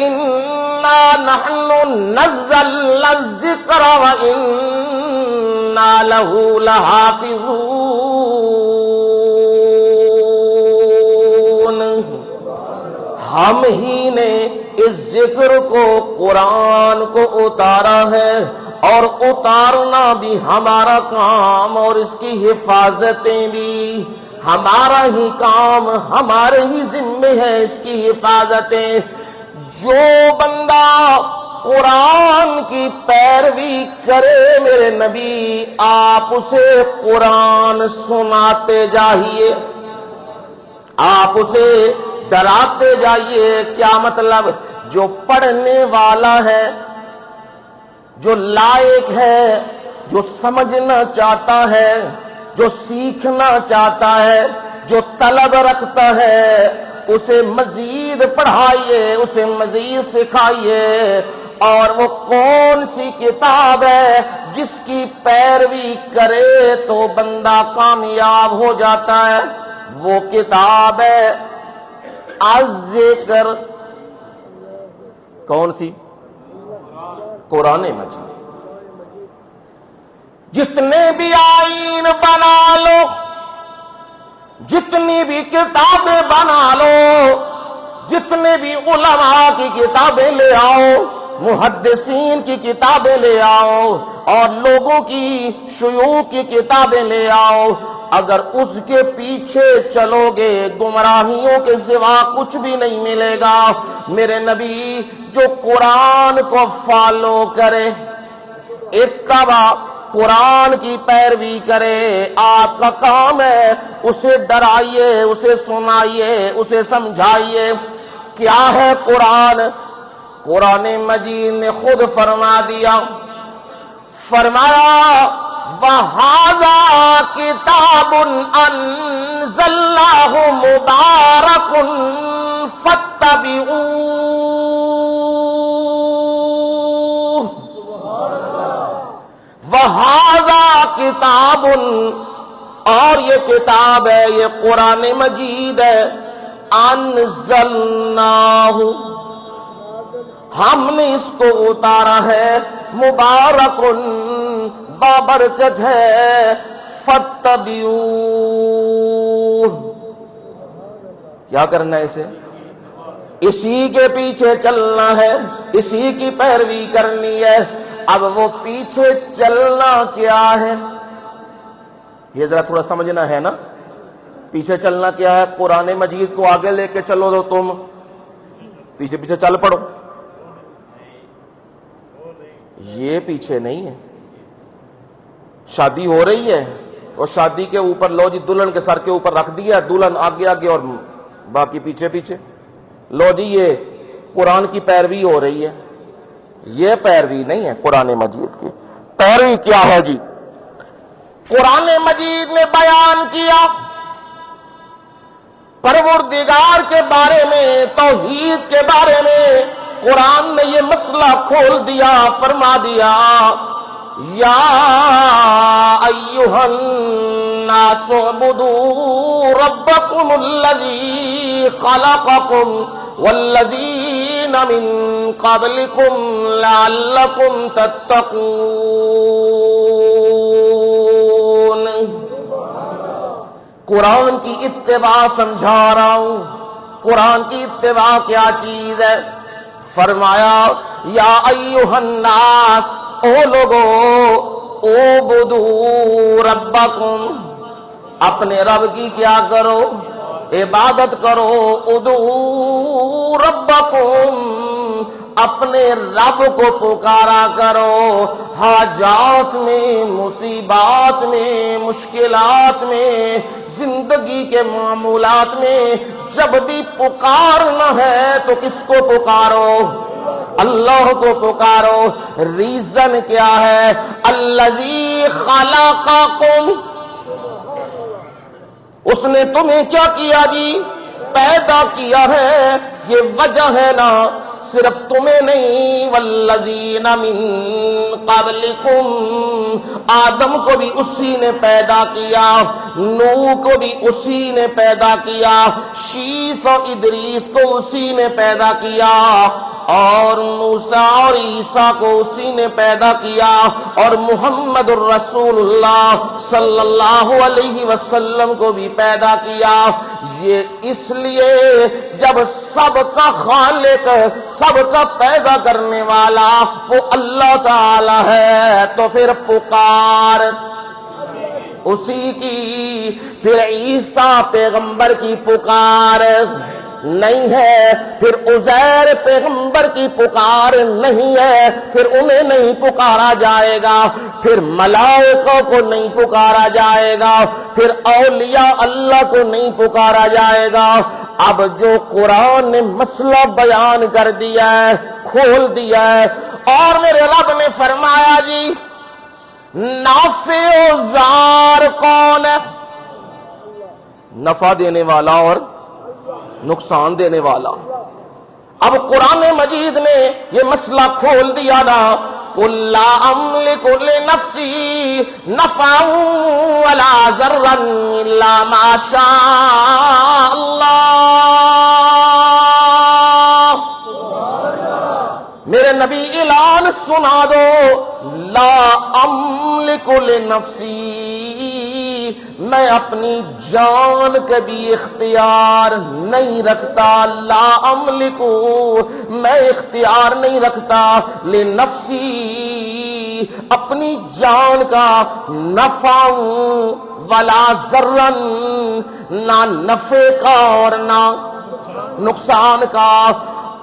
Speaker 1: انا نحن نزلنا الذکر وانا له لحافظون. ہم ہی نے اس ذکر کو، قرآن کو اتارا ہے، اور اتارنا بھی ہمارا کام اور اس کی حفاظتیں بھی ہمارا ہی کام، ہمارے ہی ذمے ہے اس کی حفاظتیں. جو بندہ قرآن کی پیروی کرے میرے نبی آپ اسے قرآن سناتے جائیے، آپ اسے ڈراتے جائیے. کیا مطلب؟ جو پڑھنے والا ہے، جو لائق ہے، جو سمجھنا چاہتا ہے، جو سیکھنا چاہتا ہے، جو طلب رکھتا ہے، اسے مزید پڑھائیے، اسے مزید سکھائیے۔ اور وہ کون سی کتاب ہے جس کی پیروی کرے تو بندہ کامیاب ہو جاتا ہے؟ وہ کتاب ہے الذکر۔ کون سی؟ قرآن مجید۔ جتنے بھی آئین بنا لو، جتنی بھی کتابیں بنا لو، جتنے بھی علماء کی کتابیں لے آؤ، محدثین کی کتابیں لے آؤ، اور لوگوں کی شیوخ کی کتابیں لے آؤ، اگر اس کے پیچھے چلو گے گمراہیوں کے سوا کچھ بھی نہیں ملے گا۔ میرے نبی جو قرآن کو فالو کرے، اتباع، قرآن کی پیروی کرے، آپ کا کام ہے اسے ڈرائیے، اسے سنائیے، اسے سمجھائیے۔ کیا ہے قرآن؟ قرآن مجید نے خود فرما دیا، فرمایا وَهَذَا كِتَابٌ أَنزَلْنَاهُ مُبَارَكٌ فَاتَّبِعُوهُ۔ وَهَذَا كِتَابٌ، اور یہ کتاب ہے، یہ قرآن مجید ہے، أَنزَلْنَاهُ، ہم نے اس کو اتارا ہے، مبارکن، بابرکت ہے، فاتبعوہ، کیا کرنا ہے اسے؟ اسی کے پیچھے چلنا ہے، اسی کی پیروی کرنی ہے۔ اب وہ پیچھے چلنا کیا ہے؟ یہ ذرا تھوڑا سمجھنا ہے نا، پیچھے چلنا کیا ہے؟ قرآن مجید کو آگے لے کے چلو تو تم پیچھے پیچھے چل پڑو، یہ پیچھے نہیں ہے۔ شادی ہو رہی ہے تو شادی کے اوپر لو جی دلہن کے سر کے اوپر رکھ دیا، دلہن آگے آگے اور باقی پیچھے پیچھے، لو جی یہ قرآن کی پیروی ہو رہی ہے۔ یہ پیروی نہیں ہے قرآن مجید کی۔ پیروی کیا ہے جی؟ قرآن مجید نے بیان کیا پروردگار کے بارے میں، توحید کے بارے میں، قرآن نے یہ مسئلہ کھول دیا، فرما دیا یا ایھا الناس اعبدوا ربکم الذی خلقکم والذین من قبلکم لعلکم تتقون۔ قرآن کی اتباع سمجھا رہا ہوں، قرآن کی اتباع کیا چیز ہے؟ فرمایا یا ایھا الناس، او لوگو، اعبدوا ربکم، اپنے رب کی کیا کرو؟ عبادت کرو۔ ادعوا ربکم، اپنے رب کو پکارا کرو، حاجات میں، مصیبات میں، مشکلات میں، زندگی کے معمولات میں جب بھی پکارنا ہے تو کس کو پکارو؟ اللہ کو پکارو۔ ریزن کیا ہے؟ الذی خلقکم، اس نے تمہیں کیا کیا جی؟ پیدا کیا ہے۔ یہ وجہ ہے نا، صرف تمہیں نہیں، والذین من قبلکم، آدم کو بھی اسی نے پیدا کیا، نوح کو بھی اسی نے پیدا کیا، شیس اور ادریس کو اسی نے پیدا کیا، اور موسیٰ اور عیسیٰ کو اسی نے پیدا کیا، اور محمد الرسول اللہ صلی اللہ علیہ وسلم کو بھی پیدا کیا۔ یہ اس لیے جب سب کا خالق، سب کا پیدا کرنے والا وہ اللہ تعالی ہے تو پھر پکار اسی کی۔ پھر عیسیٰ پیغمبر کی پکار نہیں ہے، پھر عزیر پیغمبر کی پکار نہیں ہے، پھر انہیں نہیں پکارا جائے گا، پھر ملائکہ کو نہیں پکارا جائے گا، پھر اولیاء اللہ کو نہیں پکارا جائے گا۔ اب جو قرآن نے مسئلہ بیان کر دیا ہے، کھول دیا ہے، اور میرے رب نے فرمایا جی نافع و ضار کون ہے؟ نفع دینے والا اور نقصان دینے والا۔ اب قرآن مجید نے یہ مسئلہ کھول دیا نا، قُلْ لَا أَمْلِكُ لِنَفْسِي نَفْعًا وَلَا ضَرًّا إِلَّا مَا شَاءَ اللَّهُ۔ میرے نبی اعلان سنا دو، لا املک لنفسی، میں اپنی جان کا بھی اختیار نہیں رکھتا، لا املکو، میں اختیار نہیں رکھتا، لنفسی، اپنی جان کا، نفع ولا ضرا، نہ نفع کا اور نہ نقصان کا۔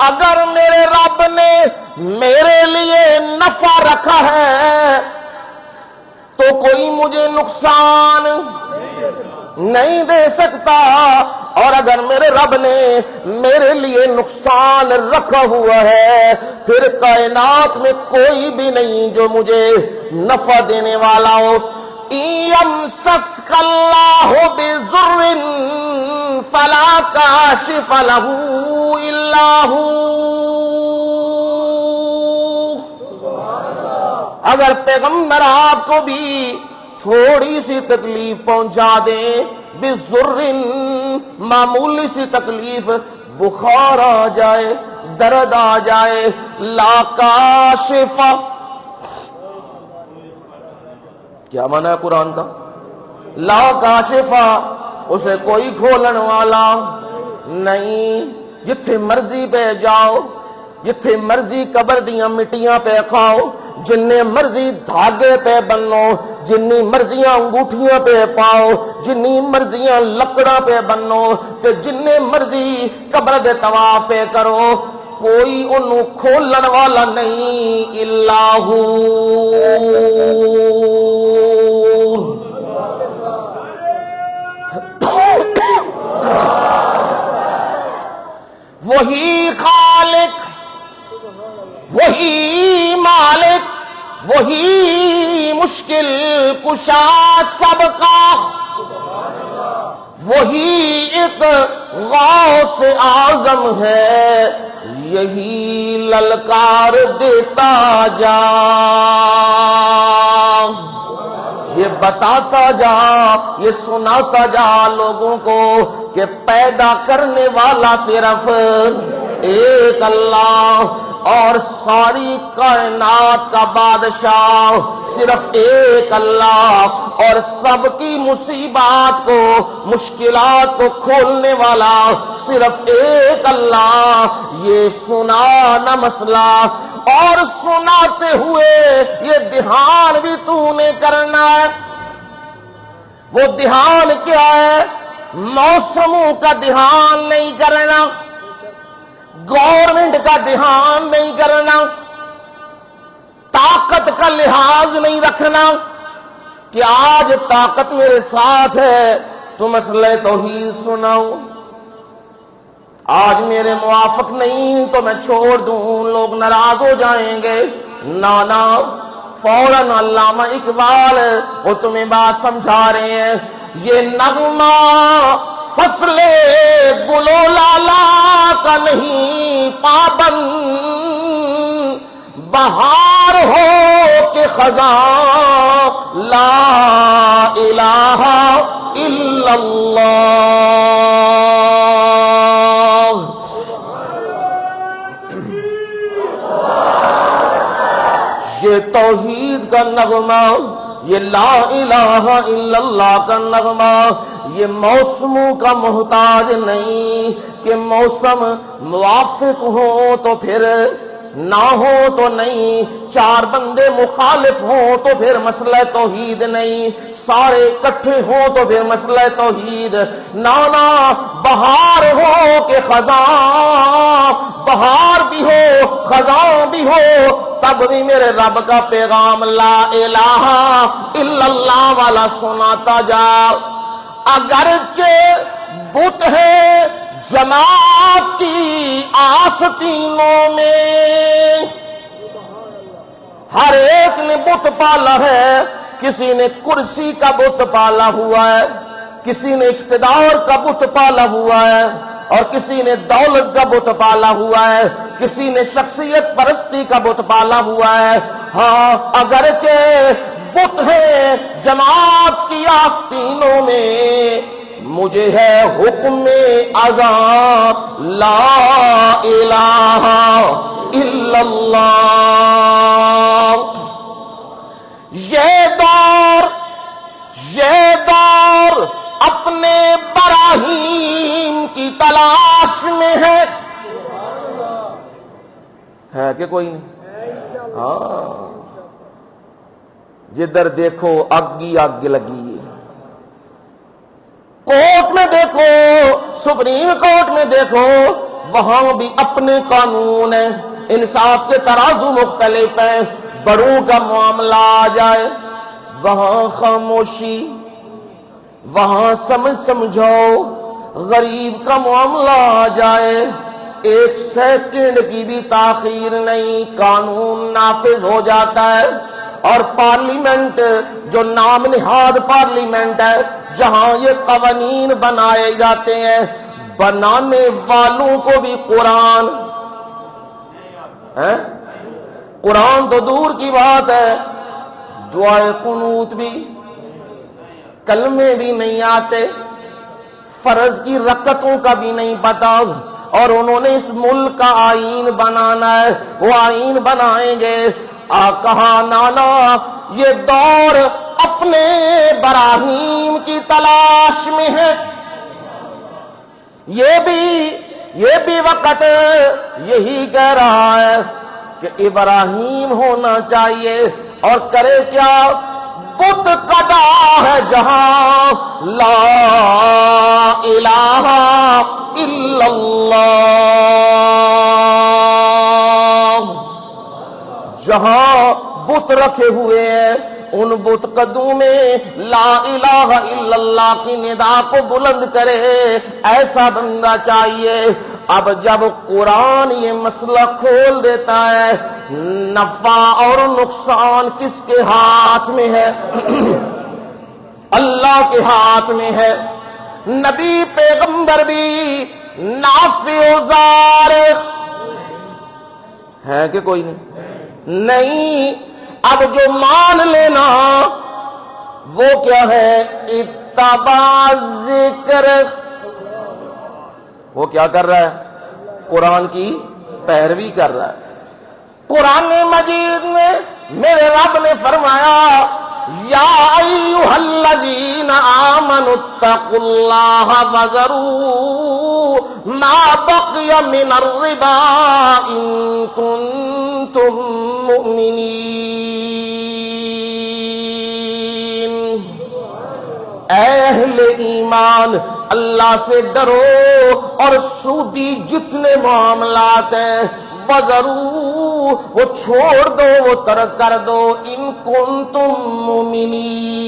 Speaker 1: اگر میرے رب نے میرے لیے نفع رکھا ہے تو کوئی مجھے نقصان نہیں دے سکتا، اور اگر میرے رب نے میرے لیے نقصان رکھا ہوا ہے پھر کائنات میں کوئی بھی نہیں جو مجھے نفع دینے والا ہو۔ يَمْسَسْكَ اللَّهُ بِضُرٍّ فَلَا كَاشِفَ لَهُ إِلَّا هُوَ۔ اگر پیغمبر آپ کو بھی تھوڑی سی تکلیف پہنچا دیں، بِضُرٍ، معمولی سی تکلیف، بخار آ جائے، درد آ جائے، لا کاشف، کیا معنی ہے قرآن کا؟ لا کاشفہ، اسے کوئی کھولن والا نہیں۔ جتھے مرضی پہ جاؤ، جتھے مرضی قبر دیاں مٹیاں پہ کھاؤ، جننے مرضی دھاگے پہ بنو، جنی مرضیاں انگوٹھیاں پہ پاؤ، جنی مرضیاں لکڑاں پہ بنو، تے جننے مرضی قبر دے طواف پہ کرو، کوئی انہوں کھولن والا نہیں، الا ہو۔ وہی خالق، وہی مالک، وہی مشکل کشا سب کا، وہی ایک غوث اعظم ہے، یہی للکار دیتا جا، یہ بتاتا جا، یہ سناتا جا لوگوں کو کہ پیدا کرنے والا صرف ایک اللہ، اور ساری کائنات کا بادشاہ صرف ایک اللہ، اور سب کی مصیبات کو، مشکلات کو کھولنے والا صرف ایک اللہ۔ یہ سنانا مسئلہ، اور سناتے ہوئے یہ دھیان بھی تو نے کرنا ہے۔ وہ دھیان کیا ہے؟ موسموں کا دھیان نہیں کرنا، گورنمنٹ کا دھیان نہیں کرنا، طاقت کا لحاظ نہیں رکھنا کہ آج طاقت میرے ساتھ ہے تو مسئلہ توحید سناؤ، آج میرے موافق نہیں تو میں چھوڑ دوں، لوگ ناراض ہو جائیں گے۔ نانا، فوراً علامہ اقبال وہ تمہیں بات سمجھا رہے ہیں، یہ نغمہ فصل گلو لالا کا نہیں پابند، بہار ہو کہ خزاں لا الہ الا اللہ۔ یہ توحید کا نغمہ، یہ لا الہ الا اللہ کا نغمہ، یہ موسموں کا محتاج نہیں کہ موسم موافق ہو تو پھر نہ ہو تو نہیں، چار بندے مخالف ہوں تو پھر مسئلہ توحید نہیں، سارے اکٹھے ہوں تو پھر مسئلہ توحید۔ نانا، بہار ہو کہ خزاں، بہار بھی ہو خزاں بھی ہو، تب بھی میرے رب کا پیغام لا الہ الا اللہ والا سناتا جا۔ اگرچہ بت ہے جماعت کی آستینوں میں، ہر ایک نے بت پالا ہے، کسی نے کرسی کا بت پالا ہوا ہے، کسی نے اقتدار کا بت پالا ہوا ہے، اور کسی نے دولت کا بت پالا ہوا ہے، کسی نے شخصیت پرستی کا بت پالا ہوا ہے۔ ہاں اگرچہ بت ہے جماعت کی آستینوں میں، مجھے ہے حکم اذان لا الہ الا اللہ۔ یہ دور اپنے براہیم کی تلاش میں ہے کہ کوئی نہیں؟ ہاں جدھر دیکھو اگ ہی اگ لگی ہے، کورٹ میں دیکھو، سپریم کورٹ میں دیکھو، وہاں بھی اپنے قانون ہیں، انصاف کے ترازو مختلف ہیں۔ بڑوں کا معاملہ آ جائے وہاں خاموشی، وہاں سمجھاؤ، غریب کا معاملہ آ جائے ایک سیکنڈ کی بھی تاخیر نہیں، قانون نافذ ہو جاتا ہے۔ اور پارلیمنٹ جو نام نہاد پارلیمنٹ ہے، جہاں یہ قوانین بنائے جاتے ہیں، بنانے والوں کو بھی قرآن ہے، قرآن تو دور کی بات ہے، دعائے قنوت بھی، کلمے بھی نہیں آتے، فرض کی رکعتوں کا بھی نہیں پتا، اور انہوں نے اس ملک کا آئین بنانا ہے، وہ آئین بنائیں گے۔ کہا نانا یہ دور اپنے براہیم کی تلاش میں ہے، یہ بھی وقت یہی کہہ رہا ہے کہ ابراہیم ہونا چاہیے، اور کرے کیا؟ بت قدا ہے جہاں لا الہ الا اللہ، جہاں بت رکھے ہوئے ہیں ان بت قدوں میں لا الہ الا اللہ کی ندا کو بلند کرے، ایسا بندہ چاہیے۔ اب جب قرآن یہ مسئلہ کھول دیتا ہے، نفع اور نقصان کس کے ہاتھ میں ہے؟ اللہ کے ہاتھ میں ہے۔ نبی پیغمبر بھی نافع و ضار ہے کہ کوئی نہیں؟ اب جو مان لینا وہ کیا ہے؟ اتباع ذکر، وہ کیا کر رہا ہے؟ قرآن کی پیروی کر رہا ہے۔ قرآن مجید میں میرے رب نے فرمایا یا ایھا الذین آمنوا اتقوا اللہ وذروا ما بقی من الربا ان کنتم مؤمنین، اے اہل ایمان اللہ سے ڈرو اور سودی جتنے معاملات ہیں وَذَرُوا وہ چھوڑ دو، وہ ترک کر دو، ان کنتم مومنین،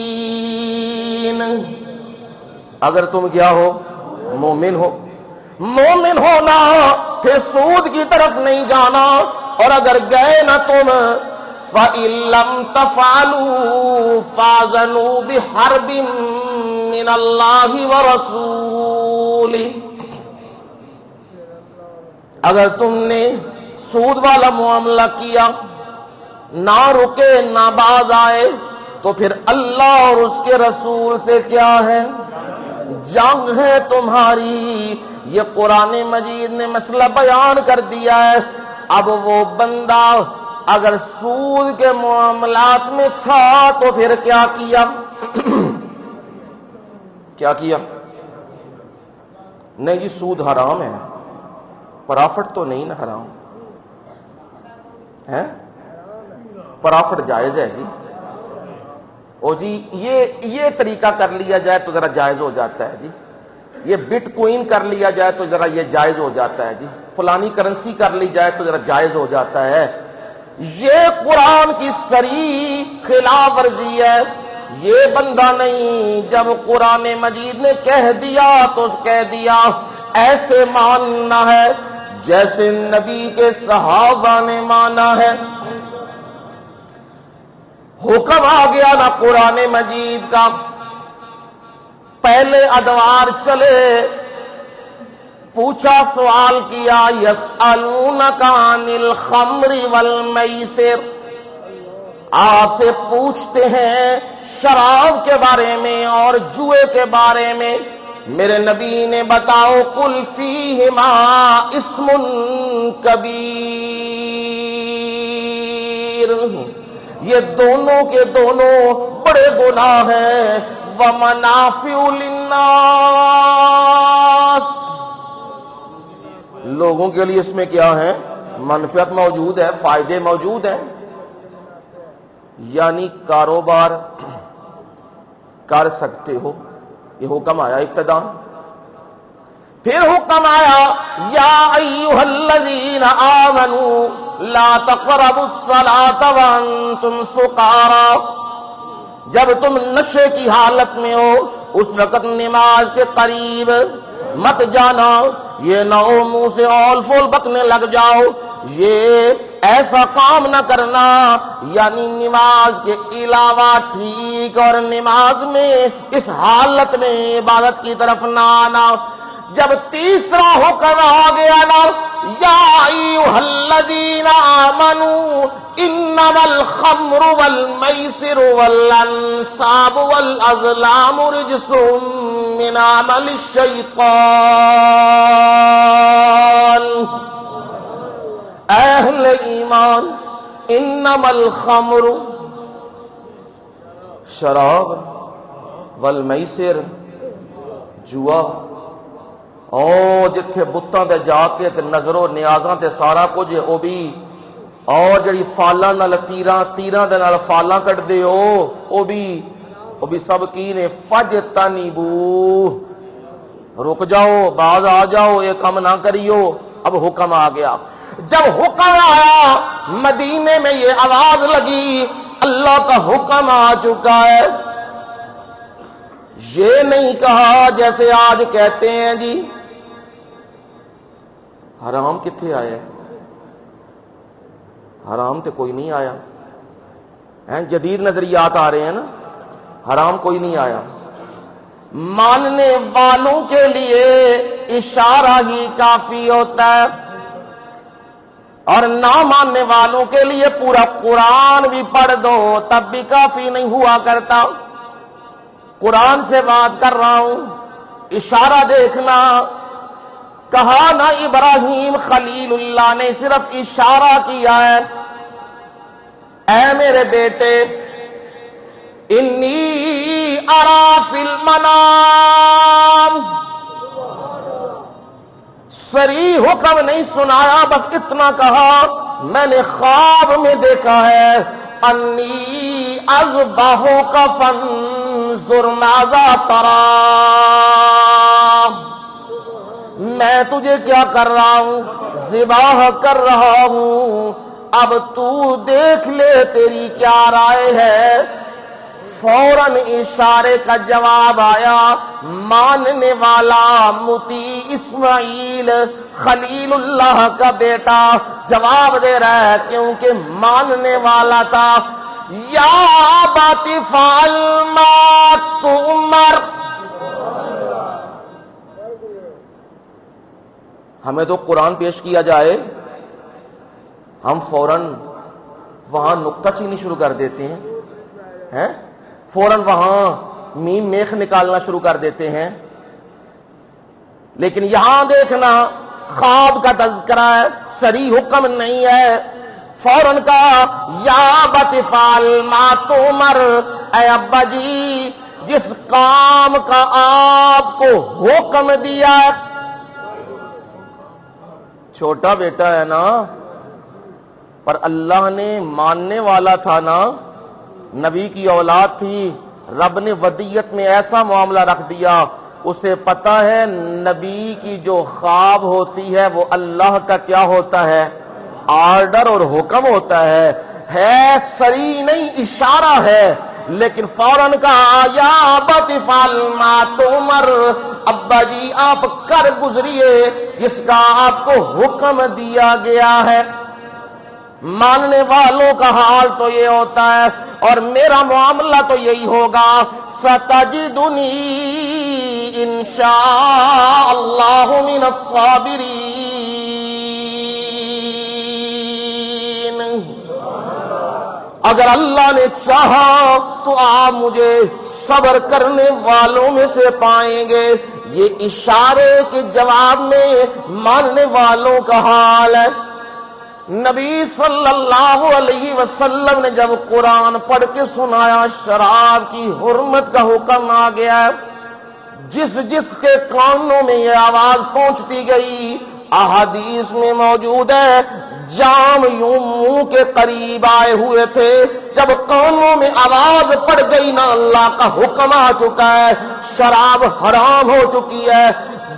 Speaker 1: اگر تم کیا ہو؟ مومن ہو۔ مومن ہونا پھر سود کی طرف نہیں جانا، اور اگر گئے نہ تم فَإِن لَّمْ تَفْعَلُوا فَأَذَنُوا بِحَرْبٍ مِّنَ اللَّهِ وَرَسُولِهِ، اگر تم نے سود والا معاملہ کیا، نہ رکے نہ باز آئے، تو پھر اللہ اور اس کے رسول سے کیا ہے؟ جنگ ہے تمہاری۔ یہ قرآن مجید نے مسئلہ بیان کر دیا ہے۔ اب وہ بندہ اگر سود کے معاملات میں تھا تو پھر کیا کیا؟ کیا کیا؟ نہیں جی سود حرام ہے، پرافٹ تو نہیں نا حرام ہے، پرافٹ جائز ہے جی۔ او جی یہ طریقہ کر لیا جائے تو ذرا جائز ہو جاتا ہے جی، یہ بٹ کوئن کر لیا جائے تو ذرا یہ جائز ہو جاتا ہے جی، فلانی کرنسی کر لی جائے تو ذرا جائز ہو جاتا ہے۔ یہ قرآن کی صریح خلاف ورزی ہے، یہ بندہ نہیں۔ جب قرآن مجید نے کہہ دیا تو کہہ دیا، ایسے ماننا ہے جیسے نبی کے صحابہ نے مانا ہے۔ حکم آ گیا نا قرآن مجید کا، پہلے ادوار چلے پوچھا، سوال کیا، یسألونک عن الخمر والمیسر، آپ سے پوچھتے ہیں شراب کے بارے میں اور جوئے کے بارے میں، میرے نبی نے بتاؤ، قل فیہما اسم کبیر، یہ دونوں کے دونوں بڑے گناہ ہیں، ومنافع للناس، لوگوں کے لیے اس میں کیا ہے؟ منفعت موجود ہے، فائدے موجود ہیں۔ یعنی کاروبار کر سکتے ہو، یہ حکم آیا ابتداء۔ پھر حکم آیا، یا ایھا الذین آمنوا لا تقربوا الصلاۃ وانتم سکارى، جب تم نشے کی حالت میں ہو اس وقت نماز کے قریب مت جانا، یہ نہ ہو منہ سے اول فول بکنے لگ جاؤ، یہ ایسا کام نہ کرنا، یعنی نماز کے علاوہ ٹھیک اور نماز میں اس حالت میں عبادت کی طرف نہ آنا۔ جب تیسرا حکم آ گیا نا، یا ایھا الذین آمنوا انما الخمر والمیسر والانصاب والازلام رجس من عمل الشیطان، اہل ایمان، انما الخمر، شراب، والمیسر، جوا، او جتھے بتاں تے جا کے تے نظر و نیازاں تے سارا کچھ او بھی، اور جڑی فالاں نال تیراں دے نال فالاں کٹ دے او بھی سب کی نے فجتنبو، رک جاؤ، باز آ جاؤ، یہ کام نہ کریو۔ اب حکم آ گیا، جب حکم آیا مدینے میں یہ آواز لگی، اللہ کا حکم آ چکا ہے، یہ نہیں کہا جیسے آج کہتے ہیں جی حرام کتنے آیا ہے، حرام تو کوئی نہیں آیا، جدید نظریات آ رہے ہیں نا، حرام کوئی نہیں آیا۔ ماننے والوں کے لیے اشارہ ہی کافی ہوتا ہے، اور نہ ماننے والوں کے لیے پورا قرآن بھی پڑھ دو تب بھی کافی نہیں ہوا کرتا۔ قرآن سے بات کر رہا ہوں، اشارہ دیکھنا، کہا نہ ابراہیم خلیل اللہ نے صرف اشارہ کیا ہے، اے میرے بیٹے، انی ارا فی المنام، صریح حکم نہیں سنایا، بس اتنا کہا میں نے خواب میں دیکھا ہے، انی اذبحک فانظر ماذا تری، میں تجھے کیا کر رہا ہوں؟ ذبح کر رہا ہوں، اب تو دیکھ لے تیری کیا رائے ہے۔ فوراً اشارے کا جواب آیا، ماننے والا مطیع اسماعیل خلیل اللہ کا بیٹا جواب دے رہا ہے، کیونکہ ماننے والا تھا، یا ابت افعل ما تؤمر، ہمیں تو قرآن پیش کیا جائے ہم فوراً وہاں نقطہ چینی شروع کر دیتے ہیں، فوراً وہاں میم میخ نکالنا شروع کر دیتے ہیں، لیکن یہاں دیکھنا خواب کا تذکرہ ہے، صریح حکم نہیں ہے، فوراً کہا یا ابت افعل ما تؤمر، اے ابا جی جس کام کا آپ کو حکم دیا، چھوٹا بیٹا ہے نا، پر اللہ نے ماننے والا تھا نا، نبی کی اولاد تھی، رب نے ودیت میں ایسا معاملہ رکھ دیا، اسے پتا ہے نبی کی جو خواب ہوتی ہے وہ اللہ کا کیا ہوتا ہے؟ آرڈر اور حکم ہوتا ہے صریح نہیں، اشارہ ہے، لیکن فوراً کہا یا ابت افعل ما تؤمر، ابا جی آپ کر گزریے جس کا آپ کو حکم دیا گیا ہے۔ ماننے والوں کا حال تو یہ ہوتا ہے، اور میرا معاملہ تو یہی ہوگا، ستجدنی انشاء اللہ من الصابرین. اگر اللہ نے چاہا تو آپ مجھے صبر کرنے والوں میں سے پائیں گے. یہ اشارے کے جواب میں ماننے والوں کا حال ہے. نبی صلی اللہ علیہ وسلم نے جب قرآن پڑھ کے سنایا شراب کی حرمت کا حکم آ گیا. جس جس کے کانوں میں یہ آواز پہنچتی گئی احادیث میں موجود ہے جام یوں منہ کے قریب آئے ہوئے تھے. جب کانوں میں آواز پڑ گئی نا اللہ کا حکم آ چکا ہے, شراب حرام ہو چکی ہے.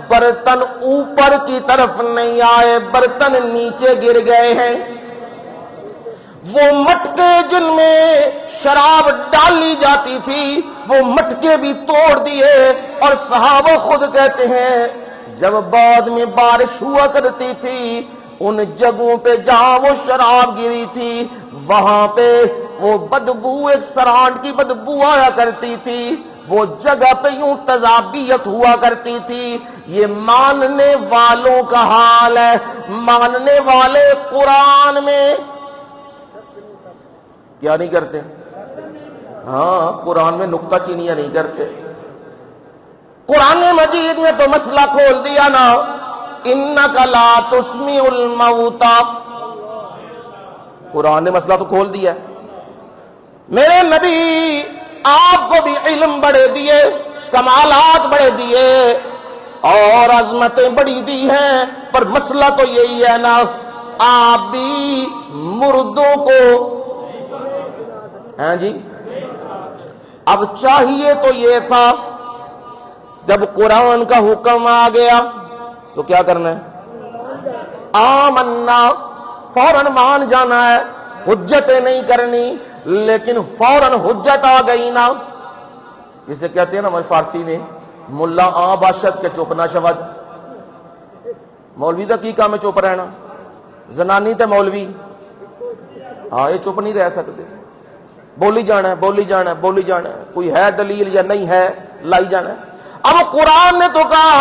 Speaker 1: برتن اوپر کی طرف نہیں آئے, برتن نیچے گر گئے ہیں. وہ مٹکے جن میں شراب ڈالی جاتی تھی وہ مٹکے بھی توڑ دیے. اور صحابہ خود کہتے ہیں جب بعد میں بارش ہوا کرتی تھی ان جگہوں پہ جہاں وہ شراب گری تھی وہاں پہ وہ بدبو, ایک سرانٹ کی بدبو آیا کرتی تھی. وہ جگہ پہ یوں تذابیت ہوا کرتی تھی. یہ ماننے والوں کا حال ہے. ماننے والے قرآن میں کیا نہیں کرتے؟ ہاں, قرآن میں نکتہ چینیاں نہیں کرتے. قرآن مجید میں تو مسئلہ کھول دیا نا, اِنَّكَ لَا تُسْمِعُ الْمَوْتَى. قرآن نے مسئلہ تو کھول دیا. میرے نبی آپ کو بھی علم بڑے دیے, کمالات بڑے دیے اور عظمتیں بڑی دی ہیں, پر مسئلہ تو یہی ہے نا آپ بھی مردوں کو ہیں جی. اب چاہیے تو یہ تھا جب قرآن کا حکم آ گیا تو کیا کرنا ہے؟ آمنا, فوراً مان جانا ہے, حجتیں نہیں کرنی. لیکن فوراً حجت آ گئی نا, جسے کہتے ہیں نا ہمارے فارسی میں ملا آ باشد کے چپ نہ شود. مولوی دا کی کام ہے چپ رہنا, زنانی تے مولوی ہاں یہ چپ نہیں رہ سکتے. بولی جانا ہے, بولی جانا ہے, بولی جانا ہے. کوئی ہے دلیل یا نہیں ہے لائی جانا ہے. اب قرآن نے تو کہا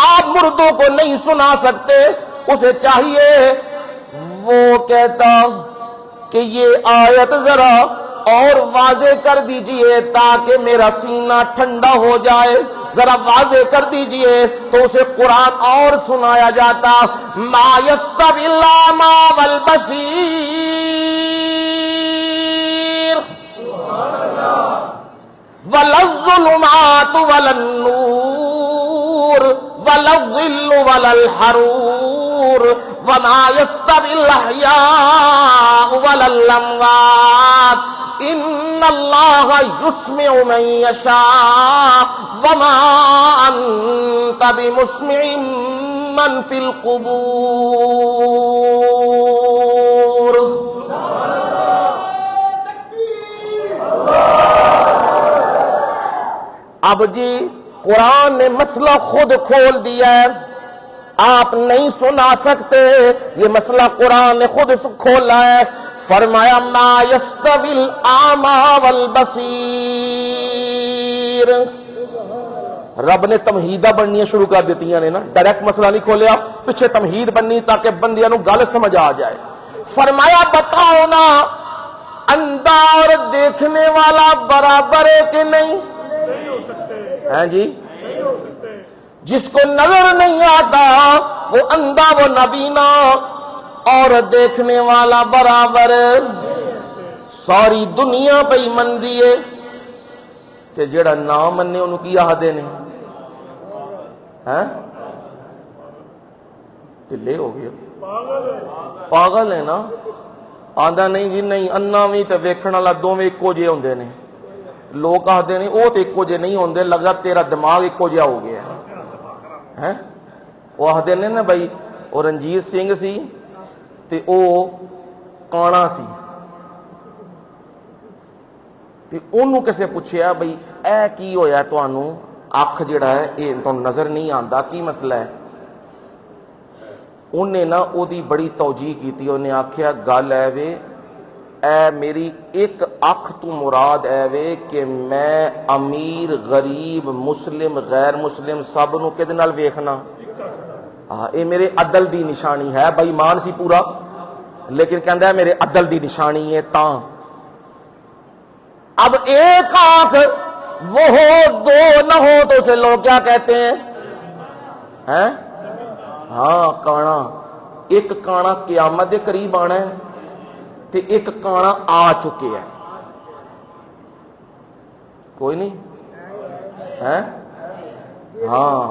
Speaker 1: آپ مردوں کو نہیں سنا سکتے. اسے چاہیے وہ کہتا کہ یہ آیت ذرا اور واضح کر دیجئے تاکہ میرا سینہ ٹھنڈا ہو جائے, ذرا واضح کر دیجئے. تو اسے قرآن اور سنایا جاتا, ما یستوی الاعمی والبصیر ولا الظلمات ولا النور ولا الظل ولا الحرور وما يستوي الأحياء ولا الأموات إن الله يسمع من يشاء وما أنت بمسمع من في القبور. اب جی قرآن نے مسئلہ خود کھول دیا ہے, آپ نہیں سنا سکتے. یہ مسئلہ قرآن نے خود کھولا ہے. فرمایا ما یستوی الاعمی والبصیر. رب نے تمہیدہ بننی شروع کر دیتی ہیں نا, ڈائریکٹ مسئلہ نہیں کھولیا, پیچھے تمہید بننی تاکہ بندیاں نو گل سمجھ آ جائے. فرمایا بتاؤ نا اندھا اور دیکھنے والا برابر ہے کہ نہیں؟ ہیں جی, جس کو نظر نہیں آتا وہ اندھا وہ نابینا اور دیکھنے والا برابر. ساری دنیا پہ ہی من دیے تے جڑا نہ مننے انہوں کی آہدے نے ہیں ٹلے ہو گئے, پاگل ہے نا. آدھا نہیں جی نہیں, انا بھی تے ویکھن والا دوویں اکو جے ہوندے نے. لوگ آتے نے وہ تو ایکو جے نہیں ہوندے, لگا تیرا دماغ ایکو جہا ہو گیا ہے. وہ آتے نے نا بھائی وہ رنجیت سنگھ سی تے او کانا سی, تے انہوں کسے پوچھیا بھائی اے کی ہویا تانوں, اکھ جڑا ہے اے تانوں نظر نہیں آندا, کی مسئلہ ہے؟ انہیں نا او دی بڑی توجیہ کیتی. انہیں آکھیا گل ہے وے اے میری ایک اکھ تو مراد اے وے کہ میں امیر غریب مسلم غیر مسلم سب نو کدے نال ویکھنا اے میرے عدل دی نشانی ہے بھائی مان سی پورا لیکن کہندا ہے میرے عدل دی نشانی ہے تاں اب ایک آنکھ وہ ہو دو نہ ہو تو اسے لوگ کیا کہتے ہیں ہاں کانا ایک کانا قیامت دے قریب آنا ہے تے ایک کانا آ چکے ہے کوئی نہیں ہاں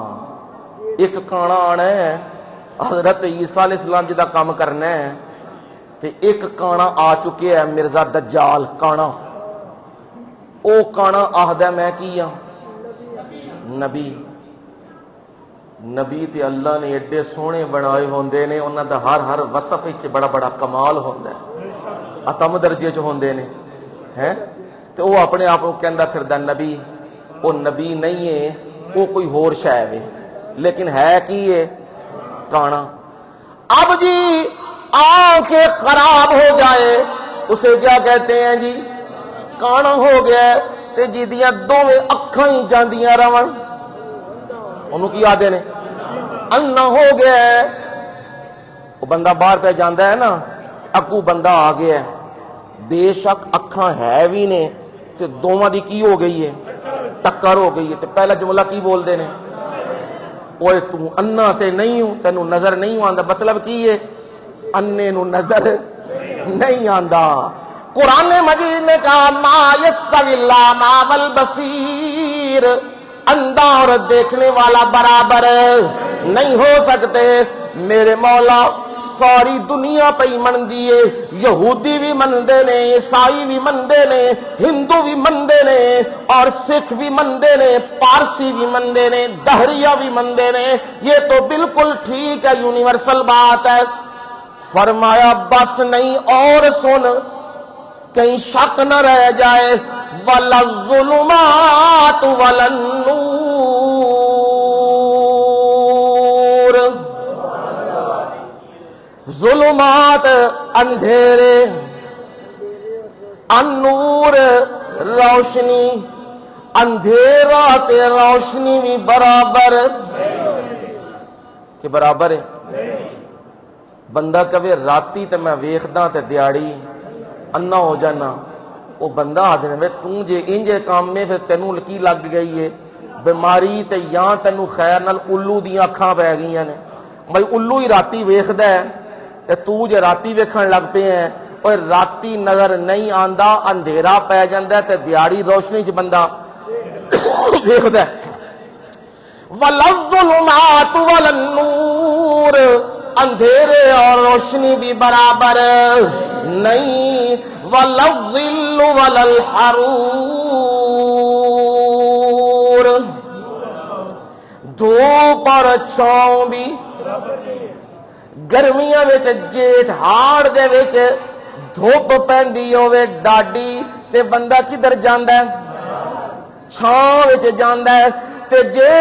Speaker 1: ایک کانا آنا ہے حضرت عیسیٰ علیہ السلام جدا کام کرنا ہے تے ایک کانا آ چکے ہے مرزا دجال کانا او کانا آہد ہے میں کیا نبی نبی تے اللہ نے ایڈے سونے بنائے ہوندے نے انہاں دا ہر ہر وصف وچ بڑا بڑا کمال ہوندا ہے اتم درجے چ ہوندے نے ہیں تے او اپنے آپ کو کہندا پھردا نبی او نبی نہیں ہے او کوئی ہور شے ہے لیکن ہے کی ہے کانا اب جی آنکھیں خراب ہو جائے اسے کیا کہتے ہیں جی کانا ہو گیا تے جیدیاں دوویں اکھاں ہی جاندیاں رون انہوں کی آدھے نے انا ہو گیا ہے وہ بندہ باہر پہ جاندہ ہے نا اکو بندہ آ گیا ہے بے شک اکھاں ہے بھی نے تے دوواں دی کی ہو گئی ہے ٹکر ہو گئی ہے تے پہلا جملہ کی بول دے نے اوے تو انا تے نہیں ہوں تینوں نظر نہیں ہوں آندہ مطلب کی ہے انے نو نظر نہیں آندہ قرآن مجید نے کہا ما یستوی الاعمی والبصیر اندھا اور دیکھنے والا برابر نہیں ہو سکتے میرے مولا ساری دنیا پہ من دیے یہودی بھی مندے نے عیسائی بھی مندے نے ہندو بھی مندے نے اور سکھ بھی مندے نے پارسی بھی مندے نے دہریہ بھی مندے نے یہ تو بالکل ٹھیک ہے یونیورسل بات ہے فرمایا بس نہیں اور سن کہیں شک نہ رہ جائے وَلَا الظُّلُمَاتُ وَلَا النُّورُ ظلمات اندھیرے النور روشنی اندھیرا تے روشنی بھی برابر کہ برابر ہے بندہ کہے راتی تے میں ویکھدا تے دیاڑی انا ہو جانا وہ بندہ آدھنے میں توں جے انجے کام میں پھر تینوں لکی لگ گئی ہے بیماری تے یہاں تینوں خیر نال الو دیاں اکھاں پہ گئی ہیں بھائی الو ہی راتی ویکھدا ہے تے تو جے راتی ویکھن لگ پے ہیں اور راتی نظر نہیں آندا اندھیرا پہ جاندا ہے تے دیاڑی روشنی چ بندہ ویکھدا ہے وَالظُّلُمَاتُ وَالنُّورُ اندھیرے اور روشنی بھی برابر نہیں وَالظِّلُّ وَالْحَرُورُ دھوپ اور چھاؤں بھی گرمیاں وچ جیٹھ ہاڑ دے وچ دھوپ پیندی ہوے ڈاڈی تے بندہ کدھر جاندا ہے چھاؤں وچ جاندا ہے تے جے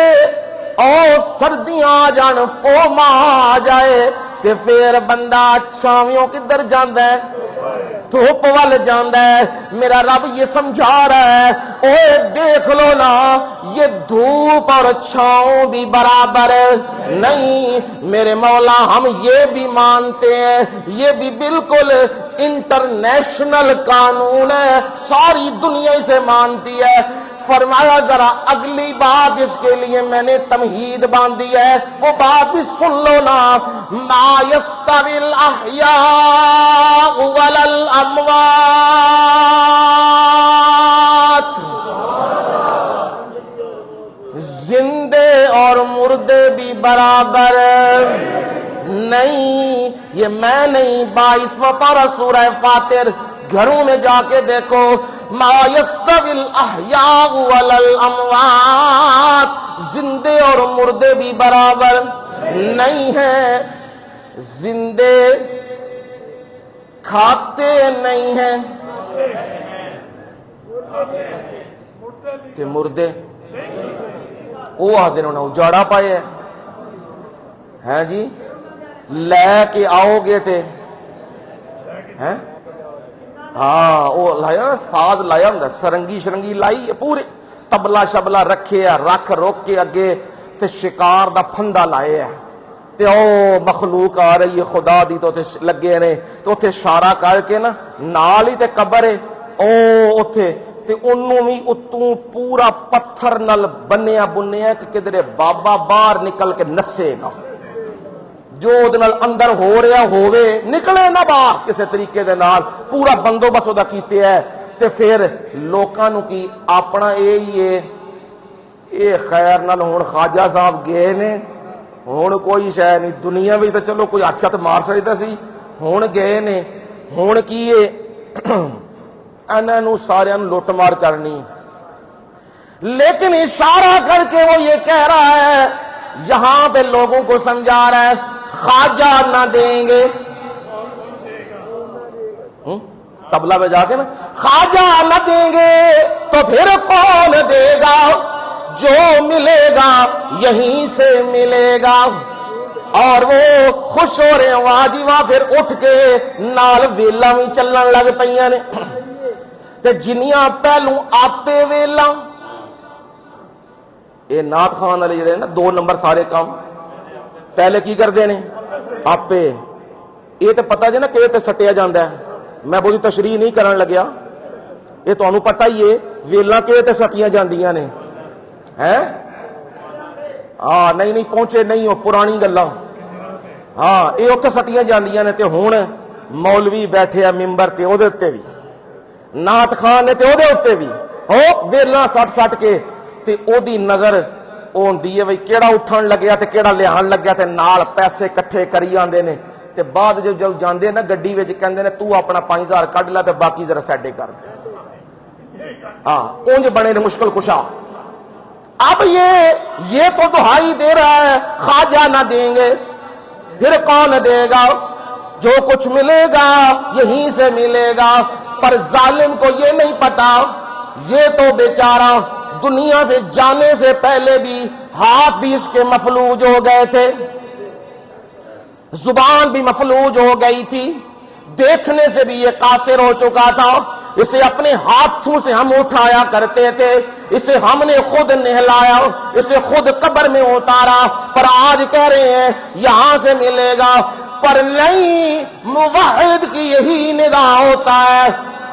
Speaker 1: او سردیاں آ جان پوما آ جائے تے پھر بندہ چھاویوں کدھر جاندا ہے دھوپ وال جاندا ہے میرا رب یہ سمجھا رہا ہے اوے دیکھ لو نا یہ دھوپ اور چھاؤں بھی برابر نہیں میرے مولا ہم یہ بھی مانتے ہیں یہ بھی بالکل انٹرنیشنل قانون ہے ساری دنیا اسے مانتی ہے فرمایا ذرا اگلی بات اس کے لیے میں نے تمہید باندھی ہے وہ بات بھی سن لو نا ما یستوی الاحیاء ولا الاموات زندے اور مردے بھی برابر نہیں یہ میں نہیں 22واں پارہ سورہ فاتر گھروں میں جا کے دیکھو ما یستوی الاحیاء ولا الاموات زندے اور مردے بھی برابر نہیں ہیں زندے کھاتے نہیں ہیں کہ مردے وہ آدھے انہوں نے اجاڑا پائے ہیں جی لے کے آؤ گے تے ہیں ہاں وہ لایا نا ساز لایا ہوں سرنگی شرنگی لائی پورے تبلا شبلا رکھے ہے رکھ روک کے اگے تے شکار دا پھندا لائے ہے تے او مخلوق آ رہی ہے خدا دی تو لگے نے تو اتنے اشارہ کر کے نا نال ہی تے قبر ہے او اتنے تے انہوں بھی اتوں پورا پتھر نال بنیا بنیا کہ کدھر بابا باہر نکل کے نسے گا جو نال اندر ہو رہا ہووے نکلے نہ باہر کسی طریقے دے نال پورا بندوبست دا کیتے ہے تے پھر لوکاں نو کی اپنا اے خیر نال ہن خواجہ صاحب گئے نے ہن کوئی شے نہیں دنیا وچ تے چلو کوئی اچھا تے مار سکدا سی ہن گئے نے ہن کی انہاں نو سارے نو لوٹ مار کرنی لیکن اشارہ کر کے وہ یہ کہہ رہا ہے یہاں پہ لوگوں کو سمجھا رہا ہے خواجہ نہ دیں گے تبلا پہ جا کے نا خواجہ نہ دیں گے تو پھر کون دے گا جو ملے گا یہیں سے ملے گا اور وہ خوش ہو رہے ہیں واجی واہ پھر اٹھ کے نال ویلا بھی چلن لگ پئیاں نے تے جنیاں پہلو آپے ویلا یہ نعت خان والے جڑے نا 2 نمبر سارے کام پہلے کی کرتے ہیں آپے یہ تو پتا جی نا کہ تے سٹیا جاتا ہے میں بہت تشریح نہیں کرن لگیا یہ تمہیں پتا ہی ہے ویلاں کہ تے سٹیاں جاندیاں نے ہیں ہاں نہیں پہنچے نہیں ہو پرانی گلاں ہاں یہ اتنے سٹیاں جاندیاں نے تے ہن مولوی بیٹھے آ ممبر تے او دے تے بھی نعت خان نے تے او دے اوتے بھی ہو ویلاں سٹ کے تے او دی نظر ہوندی ہے بھئی کیڑا اٹھن لگیا تے کیڑا لہان لگیا تے نال پیسے کٹھے کری آندے نے تے بعد جب جاندے نا گڈی وچ کہندے نے تو اپنا 5000 کڈ لے تے باقی ذرا سیڈے کر دے ہاں اونج بنے نے مشکل کشا اب یہ تو دہائی دے رہا ہے خواجہ نہ دیں گے پھر کون دے گا جو کچھ ملے گا یہیں سے ملے گا پر ظالم کو یہ نہیں پتا یہ تو بیچارہ دنیا سے جانے سے پہلے بھی ہاتھ بھی اس کے مفلوج ہو گئے تھے زبان بھی مفلوج ہو گئی تھی دیکھنے سے بھی یہ قاصر ہو چکا تھا اسے اپنے ہاتھوں سے ہم اٹھایا کرتے تھے اسے ہم نے خود نہلایا اسے خود قبر میں اتارا پر آج کہہ رہے ہیں یہاں سے ملے گا پر نہیں موحد کی یہی ندا ہوتا ہے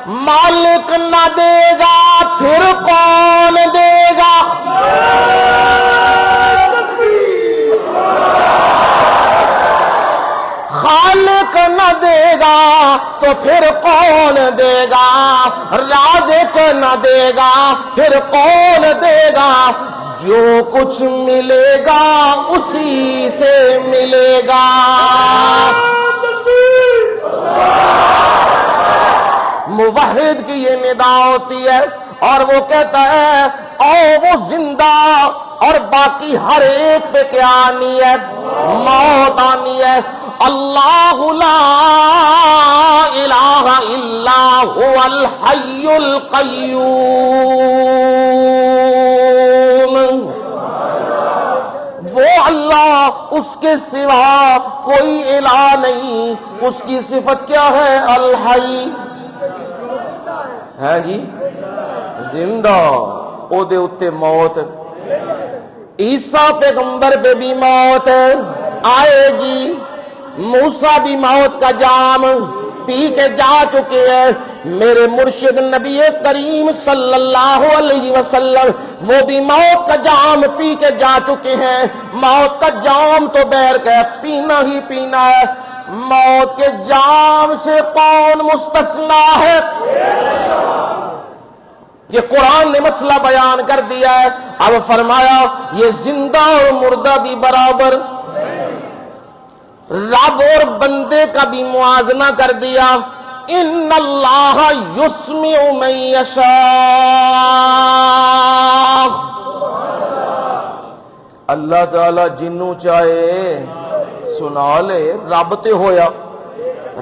Speaker 1: مالک نہ دے گا پھر کون دے گا خالق نہ دے گا تو پھر کون دے گا رازق نہ دے گا پھر کون دے گا جو کچھ ملے گا اسی سے ملے گا موحد کی یہ ندا ہوتی ہے اور وہ کہتا ہے او وہ زندہ اور باقی ہر ایک پہ کیا آنی ہے موت آنی ہے اللہ لا الہ الا هو الحی القیوم وہ اللہ اس کے سوا کوئی الہ نہیں اس کی صفت کیا ہے الحی ہے جی زندہ او دے اتے موت عیسیٰ پیغمبر پہ بھی موت آئے گی موسیٰ بھی موت کا جام پی کے جا چکے ہیں میرے مرشد نبی کریم صلی اللہ علیہ وسلم وہ بھی موت کا جام پی کے جا چکے ہیں موت کا جام تو بیر کے پینا ہی پینا ہے موت کے جام سے کون مستثنا ہے یہ قرآن نے مسئلہ بیان کر دیا ہے اب فرمایا یہ زندہ اور مردہ بھی برابر رب اور بندے کا بھی موازنہ کر دیا ان اللہ یسمع من یشاء اللہ تعالی جنوں چاہے سنا لے رب تے ہویا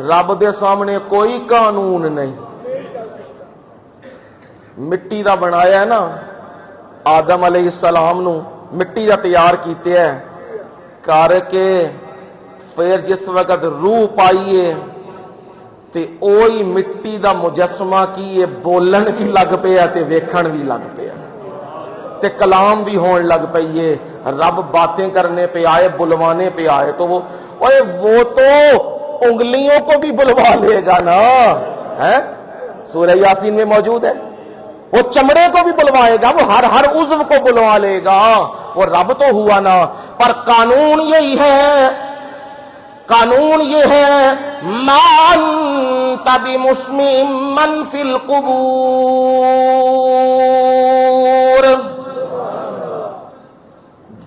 Speaker 1: رب دے سامنے کوئی قانون نہیں مٹی دا بنایا ہے نا آدم علیہ السلام نو مٹی دا تیار کیتے ہے کر کے پھر جس وقت روح پائیے تے اوہی مٹی دا مجسمہ کی یہ بولن بھی لگ پیا تے ویکھن بھی لگ پیا تے کلام بھی ہون لگ پئیے، رب باتیں کرنے پہ آئے، بلوانے پہ آئے، تو وہ تو انگلیوں کو بھی بلوا لے گا نا، ہے سورہ یاسین میں موجود ہے، وہ چمڑے کو بھی بلوائے گا، وہ ہر عضو کو بلوا لے گا، وہ رب تو ہوا نا۔ پر قانون یہی ہے، قانون یہ ہے ما انت بمسمع من فی القبور،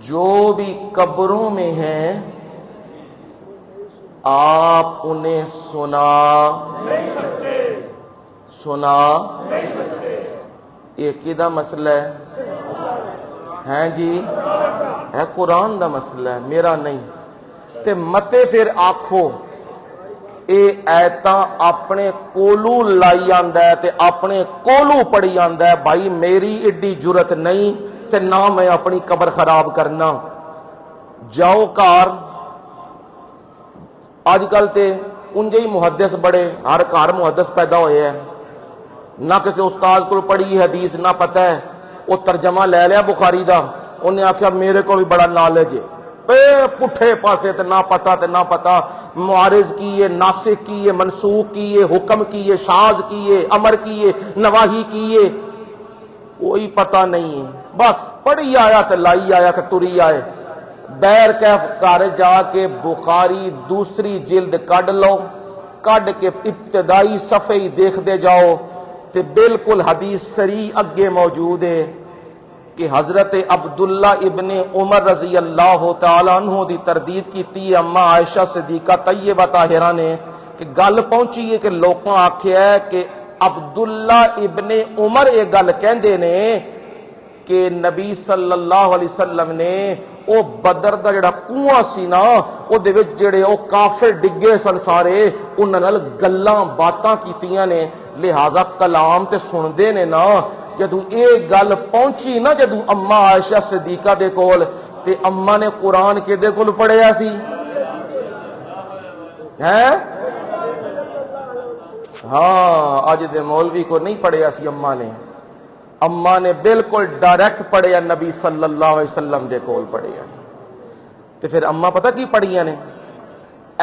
Speaker 1: جو بھی قبروں میں ہیں آپ انہیں سنا نہیں سکتے۔ یہ کدا مسئلہ ہے جی؟ ہے قرآن دا مسئلہ ہے، میرا نہیں۔ تے متے پھر آکھو اے ایتاں اپنے کولو لائی آندا ہے تے اپنے کولو پڑھی آندا ہے، بھائی میری ایڈی جرت نہیں تے نہ میں اپنی قبر خراب کرنا۔ جاؤ کار آج کل تے انجے ہی محدث بڑے، ہر کار محدث پیدا ہوئے ہیں، نہ کسی استاد کو پڑھی حدیث نہ پتہ ہے، وہ ترجمہ لے لیا بخاری دا، انہیں آکھیا میرے کو بھی بڑا نالج ہے، پٹھے پاسے تے نہ پتا معارض کیے، ناسخ کیے، منسوخ کیے، حکم کیے، شاذ کیے، امر کیے، نواہی کیے، کوئی پتہ نہیں ہے، بس پڑھی آیا تے لائی آیا تے تری آئے۔ بیر کیف کار جا کے بخاری دوسری جلد کڈ لو، کڈ کے ابتدائی صفحے ہی دیکھ دے جاؤ تے بالکل حدیث صریح اگے موجود ہے کہ حضرت عبداللہ ابن عمر رضی اللہ تعالیٰ عنہ دی تردید کیتی ہے اما عائشہ صدیقہ طیبہ طاہرہ نے، کہ گل پہنچی ہے کہ لوکاں آکھیا ہے کہ عبداللہ ابن عمر یہ گل کہندے نے کہ نبی صلی اللہ علیہ وسلم نے او بدر دا جڑا کنواں سی نا او دے وچ جڑے او کافر ڈگے سن سارے انہاں نال گلاں باتاں کیتیاں نے، لہذا کلام تے سندے نے نا۔ جدوں اے گل پہنچی نا جدوں اما عائشہ صدیقہ دے کول تے اما نے قرآن کے دے کول پڑھیا سی ہیں؟ ہاں اج دے مولوی کو نہیں پڑھیا سی اما نے بالکل ڈائریکٹ پڑھیا نبی صلی اللہ علیہ وسلم دے کول پڑھیا، تے پھر اما پتہ کی پڑھیاں نے؟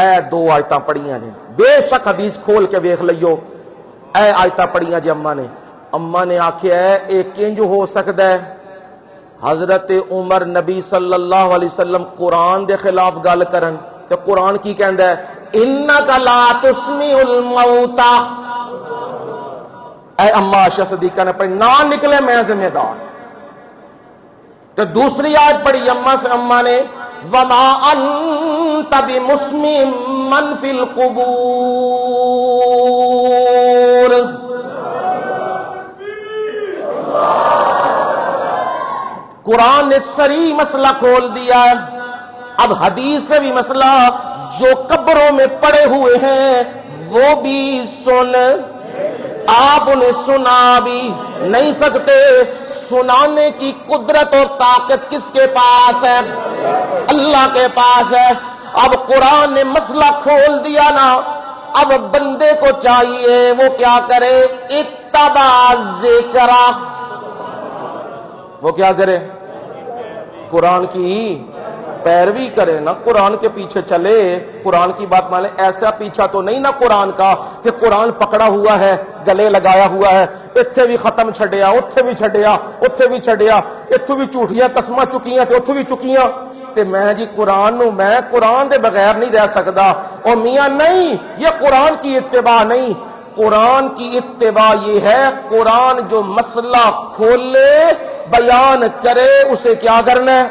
Speaker 1: اے دو آیتاں پڑھیاں نے، بے شک حدیث کھول کے ویکھ لئیو، اے آیتاں پڑھیاں جی اما نے آکھیا ہے اے کنج ہو سکدا ہے؟ حضرت عمر نبی صلی اللہ علیہ وسلم قرآن دے خلاف گل کرن تے قرآن کی کہندا ہے انک لا تسمع الموتى، اے اما عائشہ صدیقہ نے پڑھی نہ نکلے میں ذمہ دار۔ تو دوسری آیت پڑھی اما نے وما انت بمسمع من فی القبور، قرآن نے صریح مسئلہ کھول دیا ہے۔ اب حدیث سے بھی مسئلہ، جو قبروں میں پڑے ہوئے ہیں وہ بھی سن، آپ انہیں سنا بھی نہیں سکتے۔ سنانے کی قدرت اور طاقت کس کے پاس ہے؟ اللہ کے پاس ہے۔ اب قرآن نے مسئلہ کھول دیا نا، اب بندے کو چاہیے وہ کیا کرے؟ اتبع ذکر، وہ کیا کرے؟ قرآن کی پیروی کرے نا، قرآن کے پیچھے چلے، قرآن کی بات مانے۔ ایسا پیچھا تو نہیں نا قرآن کا کہ قرآن پکڑا ہوا ہے، گلے لگایا ہوا ہے، اتھے بھی ختم چھڑیا، اتھے بھی چھڑیا، اتھے بھی چھڑیا، اتھو بھی جھوٹیاں قسماں چکیاں تے اتھو بھی چکیاں تے میں جی قرآن نو میں قرآن دے بغیر نہیں رہ سکدا۔ اور میاں نہیں، یہ قرآن کی اتباع نہیں، قرآن کی اتباع یہ ہے قرآن جو مسئلہ کھولے بیان کرے اسے کیا کرنا ہے؟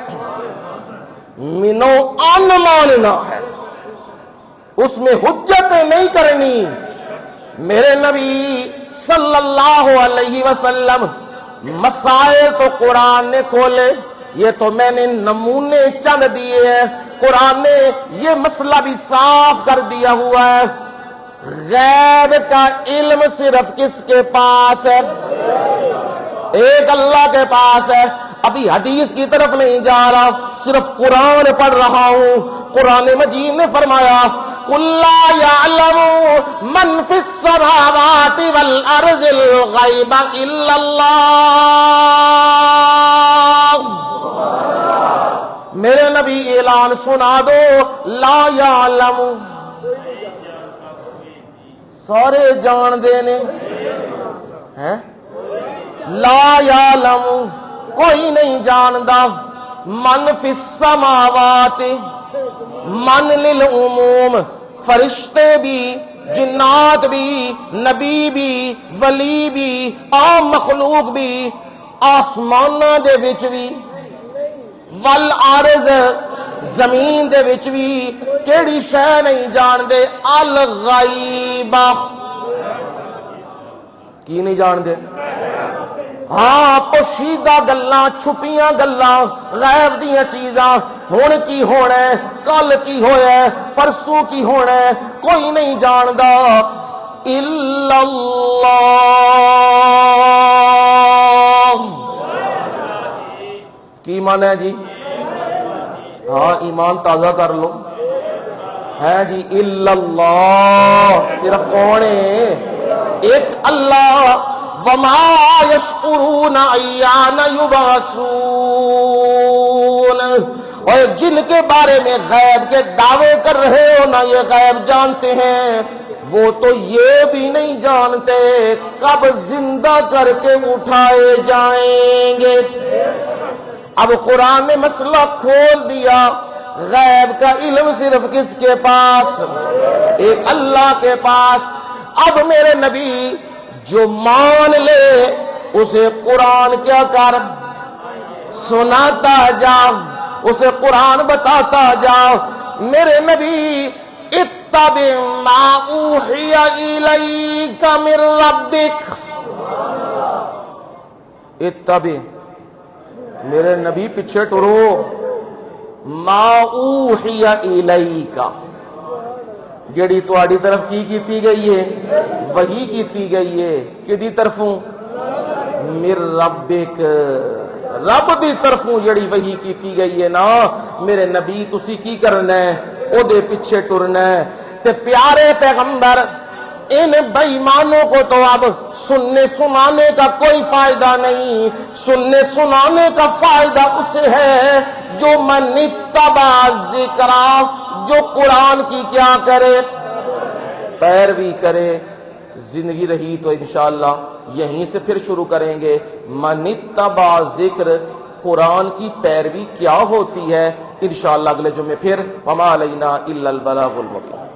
Speaker 1: منو ان ماننا ہے، اس میں حجتیں نہیں کرنی۔ میرے نبی صلی اللہ علیہ وسلم مسائل تو قرآن نے کھولے، یہ تو میں نے نمونے چند دیے ہیں، قرآن نے یہ مسئلہ بھی صاف کر دیا ہوا ہے۔ غیب کا علم صرف کس کے پاس ہے؟ ایک اللہ کے پاس ہے۔ ابھی حدیث کی طرف نہیں جا رہا، صرف قرآن پڑھ رہا ہوں۔ قرآن مجید نے فرمایا قل لا يعلم من في السماوات والارض الغیب الا اللہ۔ میرے نبی اعلان سنا دو، لا یعلم، سارے جان دے نے ہیں، لا یعلم کوئی نہیں جاندا، من فی السماوات، من للعموم، فرشتے بھی، جنات بھی، نبی بھی، ولی بھی، عام مخلوق بھی، آسماناں دے وچ بھی، والارض زمین دے وچ بھی، کیڑی شے نہیں جان دے، الغیب، کی نہیں جان دے؟ ہاں پوشیدہ گلاں، چھپیاں گلاں، غیب دیاں چیزاں، ہن کی ہونا ہے، کل کی ہویا ہے، پرسوں کی ہونا ہے، کوئی نہیں جاندا الا اللہ۔ کی معنی ہے جی؟ ہاں ایمان تازہ کر لو، ہے جی، الا اللہ، صرف کون ہے؟ ایک اللہ، وما یشعرون ایان یبعثون، اور جن کے بارے میں غیب کے دعوے کر رہے ہو نہ یہ غیب جانتے ہیں، وہ تو یہ بھی نہیں جانتے کب زندہ کر کے اٹھائے جائیں گے۔ اب قرآن نے مسئلہ کھول دیا، غیب کا علم صرف کس کے پاس؟ ایک اللہ کے پاس۔ اب میرے نبی جو مان لے اسے قرآن کیا کر، سناتا جا، اسے قرآن بتاتا جا۔ میرے نبی اتبع ما اوحی الیک من ربک، اتبع، میرے نبی پیچھے ٹرو، ما اوحی الیک، جڑی تواڈی طرف کی کیتی گئی ہے، وحی کیتی گئی ہے، کدی طرفوں؟ من ربک، رب دی طرفوں جڑی وحی کیتی گئی ہے نا، میرے نبی تسی کی کرنا ہے؟ او دے پیچھے ٹرنا ہے۔ تے پیارے پیغمبر، ان بے ایمانوں کو تو اب سننے سنانے کا کوئی فائدہ نہیں، سننے سنانے کا فائدہ اسے ہے جو من اتبع ذکر، جو قرآن کی کیا کرے؟ پیروی کرے۔ زندگی رہی تو انشاءاللہ یہیں سے پھر شروع کریں گے، من اتبع ذکر، قرآن کی پیروی کیا ہوتی ہے، انشاءاللہ اگلے جمعے پھر۔ وما علینا الا البلاغ المبین۔